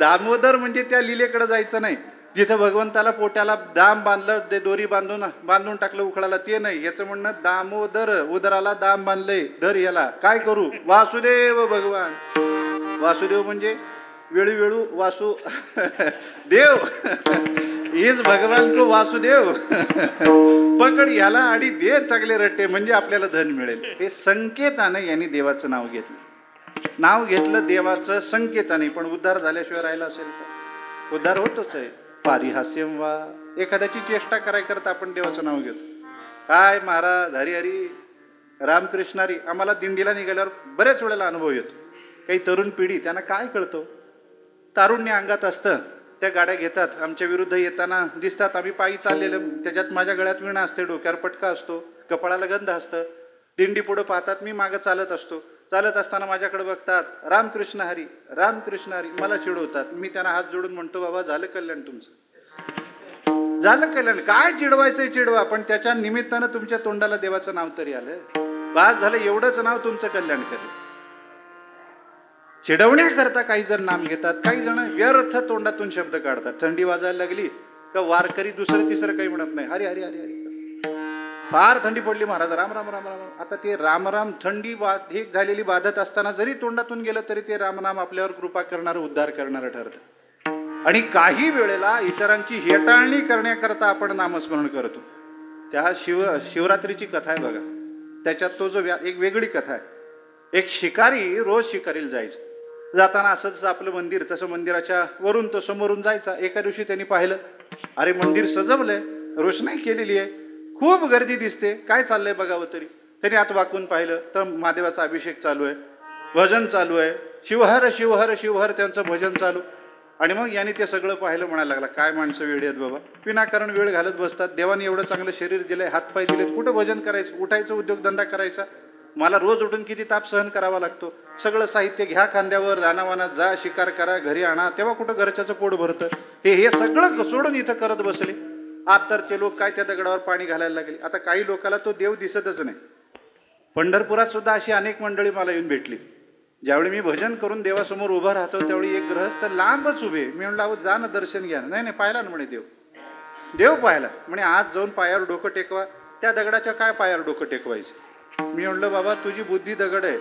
दामोदर म्हणजे त्या लिलेकडे जायचं नाही, जिथं भगवंताला पोट्याला दाम बांधलं, ते दोरी बांधून टाकलं उखळाला, ते नाही. याचं म्हणणं दामोदर, उदराला दाम बांधलंय, धर याला, काय करू, वासुदेव भगवान. वासुदेव म्हणजे वेळू वासु देव, हेच भगवान को वासुदेव. पकड याला आणि दे चांगले रट्टे, म्हणजे आपल्याला धन मिळेल. हे संकेतानं यांनी देवाचं नाव घेतलं. नाव घेतलं देवाचं संकेताने, पण उद्धार झाल्याशिवाय राहिला असेल का? उद्धार होतोच आहे. पारिहास्यम वा, एखाद्याची चेष्टा करायकरता आपण देवाचं नाव घेतो. काय महाराज, हरी हरी, रामकृष्ण हरी. आम्हाला दिंडीला निघाल्यावर बऱ्याच वेळेला अनुभव येतो. काही तरुण पिढी, त्यांना काय कळतो, तारुण्य अंगात असतं, त्या गाड्या घेतात, आमच्या विरुद्ध येताना दिसतात. आम्ही पायी चाललेलं, त्याच्यात माझ्या गळ्यात वीणा असते, डोक्यावर पटका असतो, कपाळाला गंध असतं. दिंडी पुढं पाहतात, मी मागं चालत असतो. चालत असताना माझ्याकडे बघतात, रामकृष्ण हरी, रामकृष्ण हरी, मला चिडवतात. मी त्यांना हात जोडून म्हणतो, बाबा झालं कल्याण तुमचं, झालं कल्याण. काय चिडवायचंय चिडवा, पण त्याच्या निमित्तानं तुमच्या तोंडाला देवाचं नाव तरी आलं, बास झालं, एवढंच नाव तुमचं कल्याण करेल. चिडवण्याकरता काही जण नाम घेतात, काही जण व्यर्थ तोंडातून शब्द काढतात. थंडी वाजायला लागली का वारकरी दुसरं तिसरं काही म्हणत नाही, हरी हरी हरी हरी. फार थंडी पडली महाराज, राम राम राम राम. आता ते रामराम थंडी हे झालेली बाधत असताना जरी तोंडातून गेलं तरी ते रामनाम आपल्यावर कृपा करणारं, उद्धार करणारं ठरतं. आणि काही वेळेला इतरांची हेटाळणी करण्याकरता आपण नामस्मरण करतो. त्या शिवरात्रीची कथा आहे बघा, त्याच्यात तो जो एक वेगळी कथा आहे. एक शिकारी रोज शिकारीला जायचा, जाताना असंच आपलं मंदिर, तसं मंदिराच्या वरून तो समोरून जायचा. एका दिवशी त्यांनी पाहिलं, अरे मंदिर सजवलंय, रोषणाई केलेली आहे, खूप गर्दी दिसते, काय चाललंय बघावं तरी. त्यांनी आत वाकून पाहिलं तर महादेवाचा अभिषेक चालू आहे, भजन चालू आहे, शिवहर शिवहर शिवहर त्यांचं भजन चालू. आणि मग यांनी ते सगळं पाहिलं, म्हणायला लागला काय माणसं वेळ आहेत बाबा, विनाकारण वेळ घालत बसतात, देवाने एवढं चांगलं शरीर दिलंय, हातपाय दिलेत, कुठं भजन करायचं, उठायचं उद्योगधंदा करायचा, मला रोज उठून किती ताप सहन करावा लागतो, सगळं साहित्य घ्या खांद्यावर, रानावानात जा, शिकार करा, घरी आणा, तेव्हा कुठं घरच्याचं पोट भरतं, हे सगळं सोडून इथं करत बसले. आज तर ते लोक काय त्या दगडावर पाणी घालायला लागले. आता काही लोकांना तो देव दिसतच नाही. पंढरपुरात सुद्धा अशी अनेक मंडळी मला येऊन भेटली. ज्यावेळी मी भजन करून देवासमोर उभा राहतो त्यावेळी एक गृहस्थ लांबच उभे, मी म्हणलं अहो जा ना, दर्शन घ्या. नाही नाही, पाहिला ना म्हणे देव पाहिला म्हणे, आज जाऊन पायावर डोकं टेकवा. त्या दगडाच्या काय पायावर डोकं टेकवायचं. मी म्हणलं बाबा तुझी बुद्धी दगड आहे,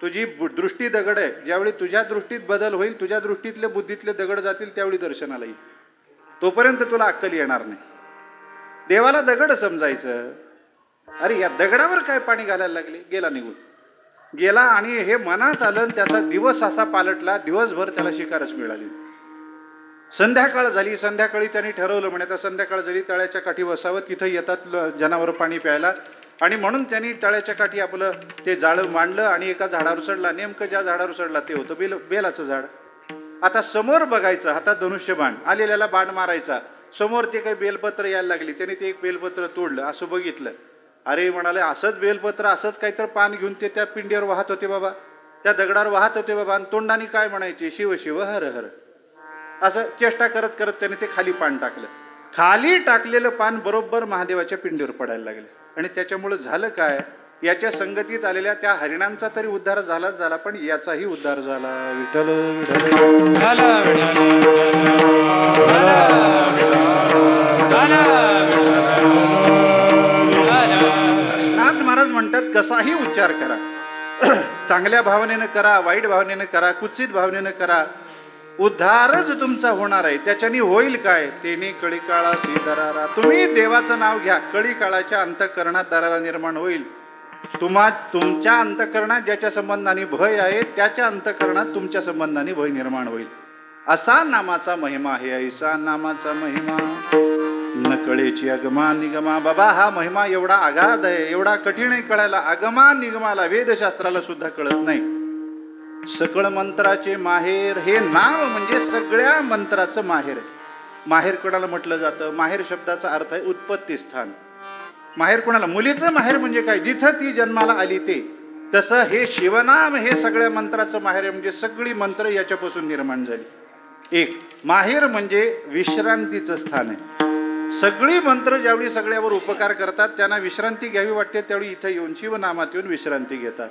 तुझी दृष्टी दगड आहे, ज्यावेळी तुझ्या दृष्टीत बदल होईल, तुझ्या दृष्टीतले बुद्धीतले दगड जातील, त्यावेळी दर्शनाला येईल, तोपर्यंत तुला अक्कल येणार नाही. देवाला दगड समजायचं. अरे या दगडावर काय पाणी घालायला लागले. गेला निघून गेला आणि हे मनात आलं, त्याचा दिवस असा पालटला, दिवसभर त्याला शिकारच मिळाली. संध्याकाळ झाली, संध्याकाळी त्यांनी ठरवलं म्हणे आता संध्याकाळ झाली, तळ्याच्या काठी बसावं, तिथं येतात जनावर पाणी प्यायला. आणि म्हणून त्यांनी तळ्याच्या काठी आपलं ते जाळं मांडलं आणि एका झाडावर चढला. नेमकं ज्या झाडावर चढला ते होतं बेलाचं झाड. आता समोर बघायचं, हातात धनुष्यबाण, आलेल्याला बाण मारायचा. समोर ते काही बेलपत्र यायला लागली, त्याने ते एक बेलपत्र तोडलं, असं बघितलं. अरे म्हणाले असंच बेलपत्र, असंच काहीतरी पान घेऊन ते त्या पिंडीवर वाहत होते बाबा, त्या दगडावर वाहत होते बाबा, आणि तोंडाने काय म्हणायचे, शिव शिव हर हर. असं चेष्टा करत करत त्याने ते खाली पान टाकलं. खाली टाकलेलं पान बरोबर महादेवाच्या पिंडीवर पडायला लागले. आणि त्याच्यामुळे झालं काय, याच्या संगतीत आलेल्या त्या हरिणांचा तरी उद्धार झाला, पण याचाही उद्धार झाला. विठ्ठल नाथ महाराज म्हणतात कसाही उच्चार करा, चांगल्या भावनेनं करा, वाईट भावनेनं करा, कुत्सित भावनेनं करा, उद्धारच तुमचा होणार आहे. त्याच्यानी होईल काय, तेनी कळी काळा दरारा. तुम्ही देवाचं नाव घ्या, कळी काळाच्या अंतःकरणात दरारा निर्माण होईल. तुमच्या अंतःकरणात ज्याच्या संबंधाने भय आहे, त्याच्या अंतःकरणात तुमच्या संबंधाने भय निर्माण होईल. असा नामाचा महिमा आहे. ऐसा नामाचा महिमा न कळेची अगमा निगमा. बाबा हा महिमा एवढा अगाध आहे, एवढा कठीण आहे कळायला. अगमा निगमाला, वेदशास्त्राला सुद्धा कळत नाही. सकळ मंत्राचे माहेर, हे नाव म्हणजे सगळ्या मंत्राचं माहेर आहे. माहेर कोणाला म्हटलं जातं, माहेर शब्दाचा अर्थ आहे उत्पत्ती स्थान. माहेर कोणाला, मुलीचं माहेर म्हणजे काय, जिथं ती जन्माला आली ते. तसं हे शिवनाम हे सगळ्या मंत्राचं माहेर आहे, म्हणजे सगळी मंत्र याच्यापासून निर्माण झाली. एक माहेर म्हणजे विश्रांतीचं स्थान आहे. सगळी मंत्र ज्यावेळी सगळ्यावर उपकार करतात, त्यांना विश्रांती घ्यावी वाटते, त्यावेळी इथं येऊन शिवनामात येऊन विश्रांती घेतात.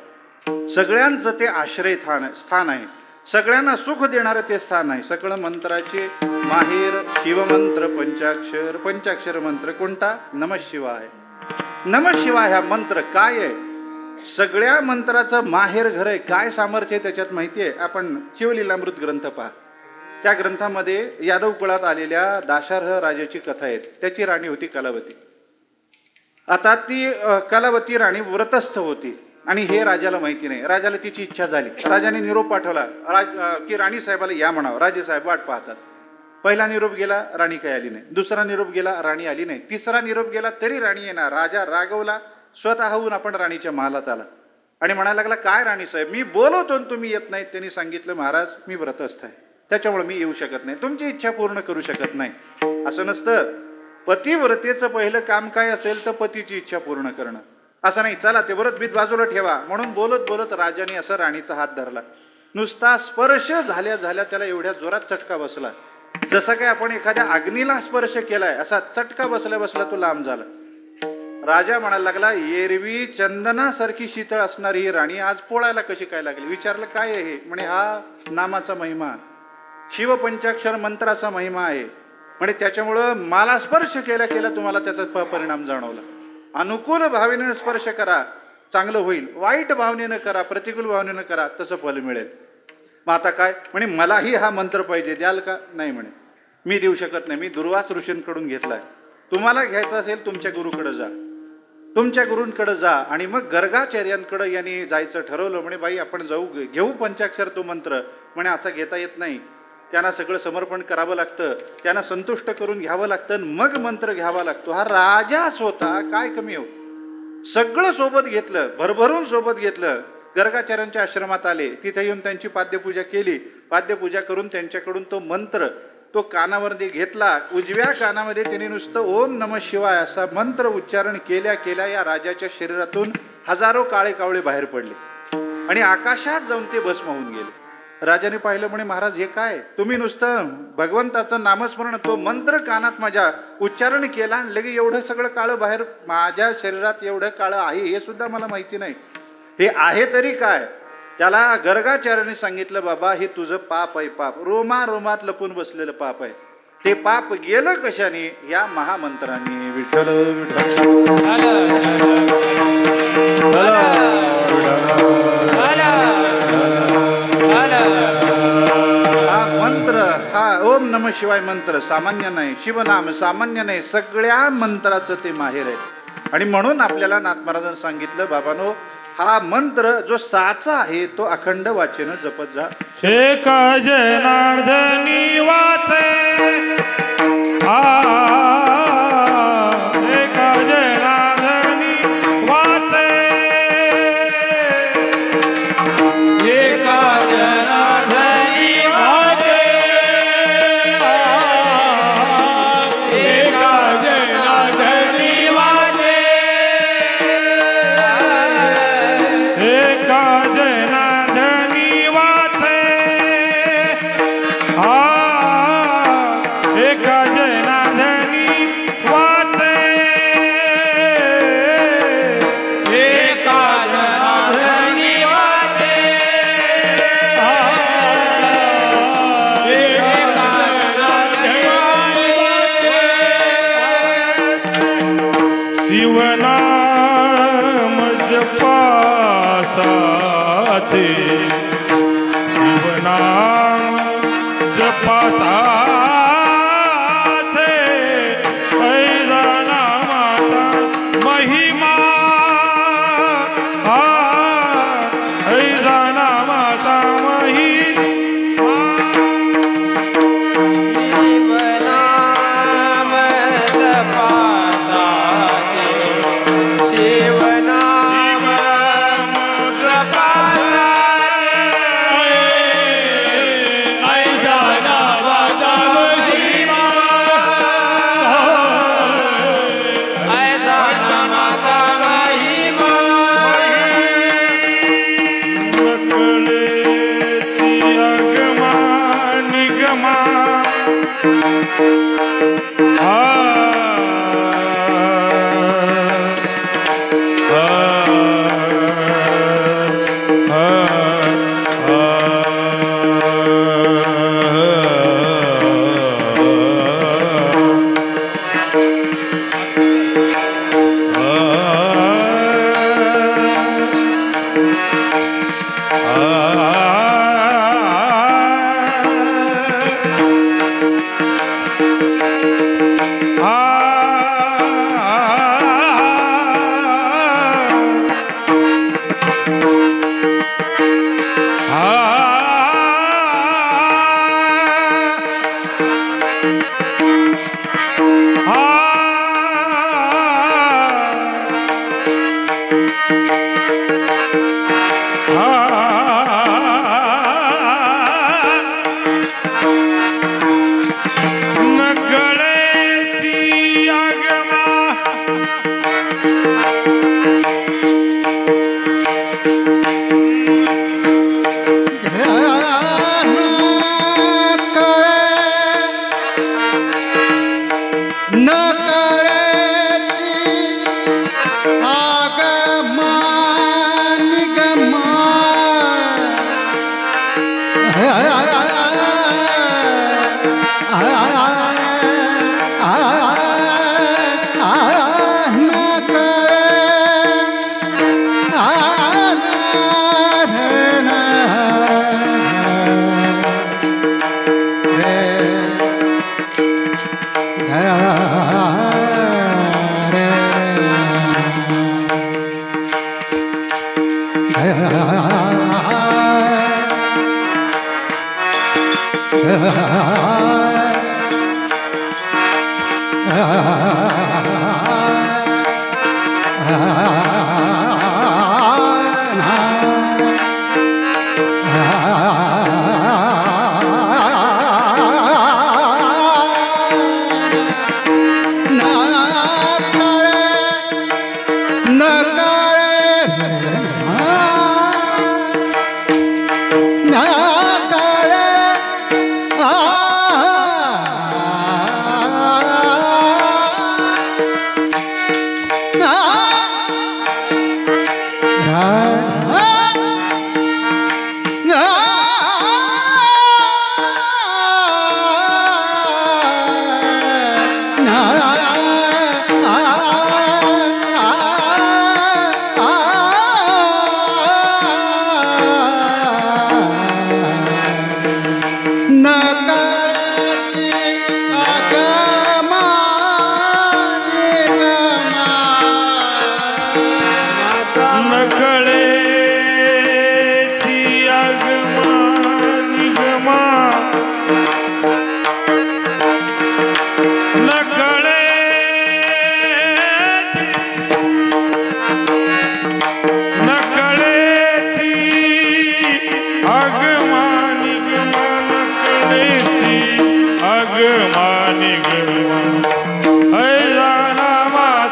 सगळ्यांचं ते आश्रय स्थान आहे, सगळ्यांना सुख देणारं ते स्थान आहे. सकळ मंत्राचे माहेर शिवमंत्र पंचाक्षर. पंचाक्षर मंत्र कोणता, नमः शिवाय. नमः शिवाय हा मंत्र काय आहे, सगळ्या मंत्राचं माहेर घर आहे. काय सामर्थ्य आहे त्याच्यात माहिती आहे. आपण शिवलीलामृत ग्रंथ पहा, त्या ग्रंथामध्ये यादव कुळात आलेल्या दाशार्ह राजाची कथा आहे. त्याची राणी होती कलावती. आता ती कलावती राणी व्रतस्थ होती आणि हे राजाला माहिती नाही. राजाला तिची इच्छा झाली, राजाने निरोप पाठवला की राणी साहेबाला या म्हणावं. राजे साहेब वाट पाहतात. पहिला निरोप गेला, राणी काही आली नाही. दुसरा निरोप गेला, राणी आली नाही. तिसरा निरोप गेला तरी राणी येणार. राजा रागवला, स्वतःहून आपण राणीच्या महालात आला आणि म्हणायला लागला काय राणी साहेब, मी बोलवतो तुम्ही येत नाहीत. त्यांनी सांगितलं महाराज मी व्रतस्थ आहे, त्याच्यामुळे मी येऊ शकत नाही, तुमची इच्छा पूर्ण करू शकत नाही. असं नसतं. पतिव्रतेचं पहिलं काम काय असेल तर पतीची इच्छा पूर्ण करणं. असं नाही चला ते व्रत बीत बाजूला ठेवा म्हणून बोलत बोलत राजाने असं राणीचा हात धरला. नुसता स्पर्श झाल्या झाल्या त्याला एवढ्या जोरात चटका बसला, जसं काय आपण एखाद्या अग्नीला स्पर्श केलाय असा चटका बसल्या बसला तो लांब झाला. राजा म्हणायला लागला एरवी चंदनासारखी शीतळ असणारी ही राणी आज पोळायला कशी काय लागली. विचारलं काय आहे हे, म्हणे हा नामाचा महिमा, शिवपंचाक्षर मंत्राचा महिमा आहे. म्हणजे त्याच्यामुळं मला स्पर्श केल्या केल्या तुम्हाला त्याचा परिणाम जाणवला. अनुकूल भावनेनं स्पर्श करा चांगलं होईल, वाईट भावनेनं करा, प्रतिकूल भावनेनं करा, तसं फल मिळेल. मग आता काय म्हणे मलाही हा मंत्र पाहिजे, द्याल का. नाही म्हणे मी देऊ शकत नाही, मी दुर्वास ऋषींकडून घेतलाय. तुम्हाला घ्यायचं असेल तुमच्या गुरुकडे जा, तुमच्या गुरूंकडे जा. आणि मग गर्गाचार्यांकडे यांनी जायचं ठरवलं. म्हणे बाई आपण जाऊ घेऊ पंचाक्षर तो मंत्र. म्हणे असं घेता येत नाही, त्यांना सगळं समर्पण करावं लागतं, त्यांना संतुष्ट करून घ्यावं लागतं, मग मंत्र घ्यावा लागतो. हा राजाच होता, काय कमी हो. सगळं सोबत घेतलं, भरभरून सोबत घेतलं. गर्गाचार्यांच्या आश्रमात आले, तिथे येऊन त्यांची पाद्यपूजा केली. पाद्यपूजा करून त्यांच्याकडून तो मंत्र तो कानावरती घेतला. उजव्या कानामध्ये त्याने नुसतं ओम नमः शिवाय असा मंत्र उच्चारण केल्या केल्या या राजाच्या शरीरातून हजारो काळे कावळे बाहेर पडले आणि आकाशात जाऊन ते भस्म होऊन गेले. राजाने पाहिलं, म्हणे महाराज हे काय, तुम्ही नुसतं भगवंताचं नामस्मरण तो मंत्र कानात माझ्या उच्चारण केला आणि लगे एवढं सगळं काळं बाहेर माझ्या शरीरात एवढं काळं आहे हे सुद्धा मला माहिती नाही. हे आहे तरी काय? त्याला गर्गाचार्याने सांगितलं, बाबा हे तुझं पाप आहे, पाप रोमात लपून बसलेलं पाप आहे. ते पाप गेलं कशाने? या महामंत्राने. विठ्ठल हा मंत्र, हा ओम नमः शिवाय मंत्र सामान्य नाही, शिवनाम सामान्य नाही, सगळ्या मंत्राचं ते माहेर आहे. आणि म्हणून आपल्याला नाथ महाराजांनी सांगितलं, बाबांनो हा मंत्र जो साचा आहे तो अखंड वाचेनं जपत जा. एक जनार्दनी वाचे एक जनार्दनी वाचे एक जनार्दनी वाचे एक जनार्दनी वाचे एक जनार्दनी वाचे एक जनार्दनी वाचे एक जनार्दनी वाचे एक जनार्दनी वाचे शिवनाम जपासाथे शिवनाम जपासाथे ऐसा नामाचा महिमा ऐसा नामाचा महिमा शिवनाम जपासाचे शिवनाम ऐसा नामाचा महिमा ऐसा नामाचा महिमा सकळेची अगमा निगमा नकळेची आगमा न कळेची आगमा निगमा Ah नकळेची आगमा निगमा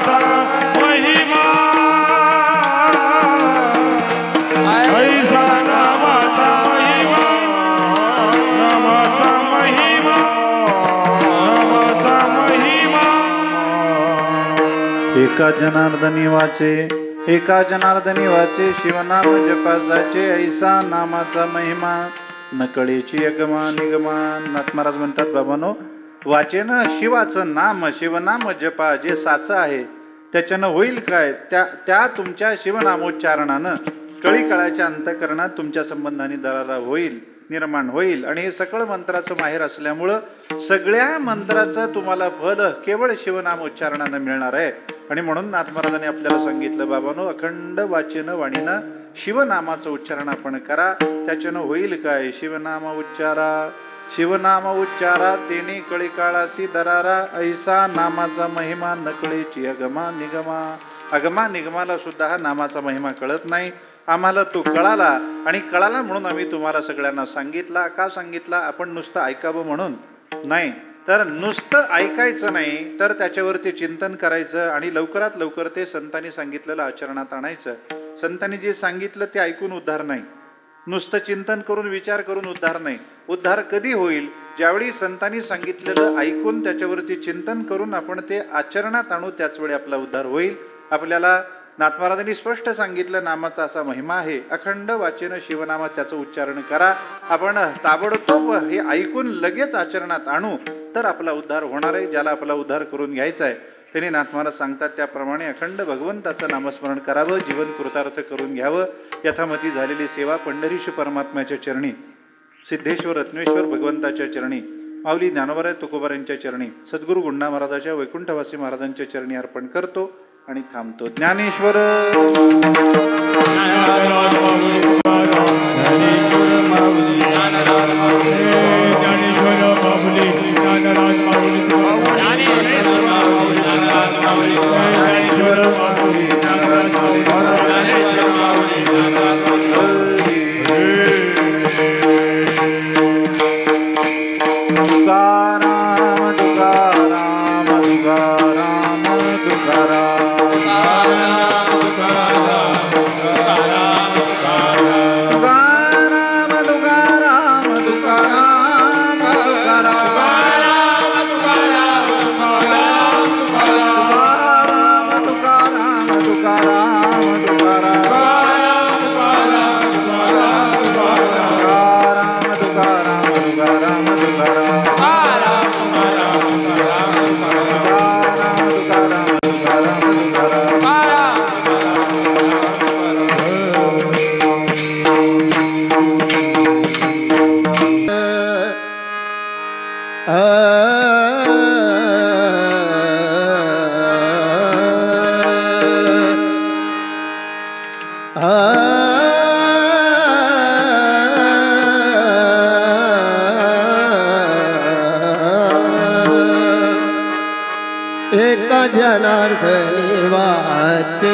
एका जनार्दनी वाचे, एका जनार्दनी वाचे, शिवनाम जपासाचे, ऐसा नामाचा महिमा, नकळेची अगमा निगमा. नाथ महाराज म्हणतात, बाबांनो, वाचेन शिवाचं नाम, शिवनाम जपा, जे साचं आहे त्याच्यानं होईल काय? त्या तुमच्या शिवनामोच्चारणानं कळी कळाच्या अंतकरणात तुमच्या संबंधाने दरारा होईल, निर्माण होईल. आणि हे सकळ मंत्राचं माहेर असल्यामुळं सगळ्या मंत्राचं तुम्हाला फल केवळ शिवनामोच्चारणानं मिळणार आहे. आणि म्हणून नाथ महाराजांनी आपल्याला सांगितलं, बाबांनो, अखंड वाचेनं वाणीनं शिवनामाचं उच्चारण आपण करा, त्याच्यानं होईल काय? शिवनाम उच्चारा, शिवनाम उच्चारा, तेने कळी काळासी दरारा, ऐसा नामाचा महिमा, नकळेची अगमा निगमा. अगमा निगमाला सुद्धा हा नामाचा महिमा कळत नाही. आम्हाला तो कळाला, आणि कळाला म्हणून आम्ही तुम्हाला सगळ्यांना सांगितला. का सांगितला? आपण नुसतं ऐकावं म्हणून नाही, तर नुसतं ऐकायचं नाही, तर त्याच्यावरती चिंतन करायचं आणि लवकरात लवकर ते संतांनी सांगितलेलं आचरणात आणायचं. संतांनी जे सांगितलं ते ऐकून उद्धार नाही, नुसतं चिंतन करून विचार करून उद्धार नाही. उद्धार कधी होईल? ज्यावेळी संतांनी सांगितलेलं ऐकून त्याच्यावरती चिंतन करून आपण ते आचरणात आणू, त्याच वेळी आपला उद्धार होईल. आपल्याला नाथ महाराजांनी स्पष्ट सांगितलं, नामाचा असा महिमा आहे, अखंड वाचेनं शिवनामात त्याचं उच्चारण करा. आपण ताबडतोब हे ऐकून लगेच आचरणात आणू, तर आपला उद्धार होणार आहे. ज्याला आपला उद्धार करून घ्यायचा आहे त्यांनी नाथ महाराज सांगतात त्याप्रमाणे अखंड भगवंताचं नामस्मरण करावं, जीवन कृतार्थ करून घ्यावं. यथामती झालेली सेवा पंढरीश परमात्म्याच्या चरणी, सिद्धेश्वर रत्नेश्वर भगवंताच्या चरणी, माऊली ज्ञानोबराय तुकोबारांच्या चरणी, सद्गुरू गुंडा महाराजाच्या वैकुंठवासी महाराजांच्या चरणी अर्पण करतो आणि थांबतो. ज्ञानेश्वर तुकाराम तुकाराम तुकाराम एक जनार्दनी वाचे,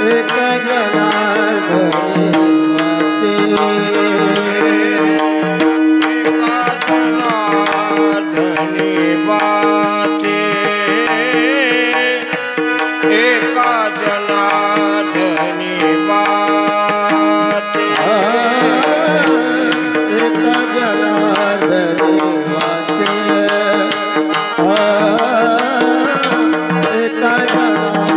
एक जनार्दनी वाचे, एका जनार्दनी वाचे, एक जनार्दनी वाचे, एक जनार्दनी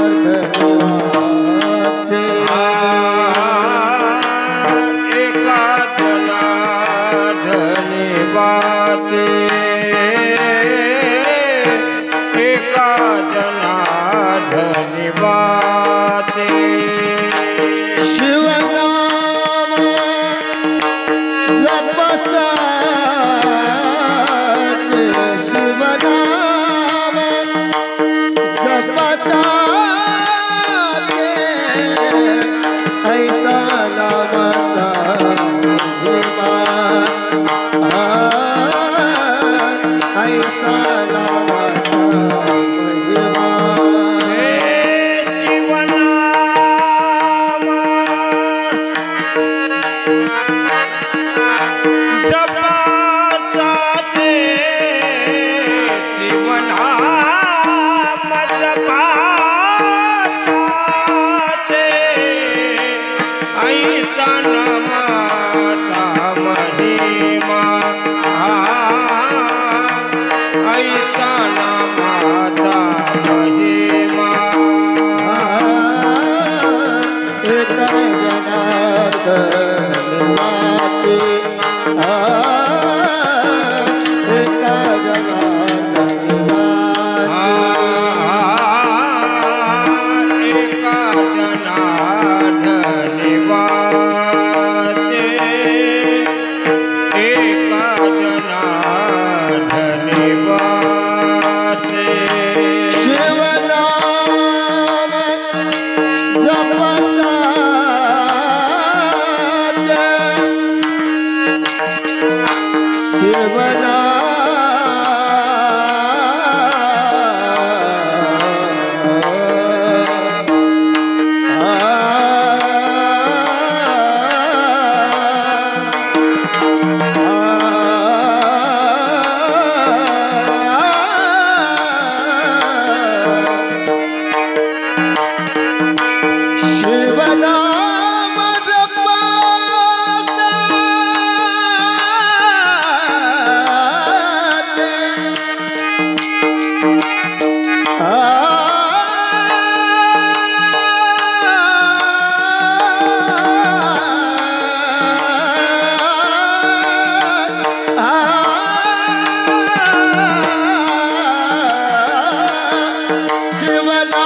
Sa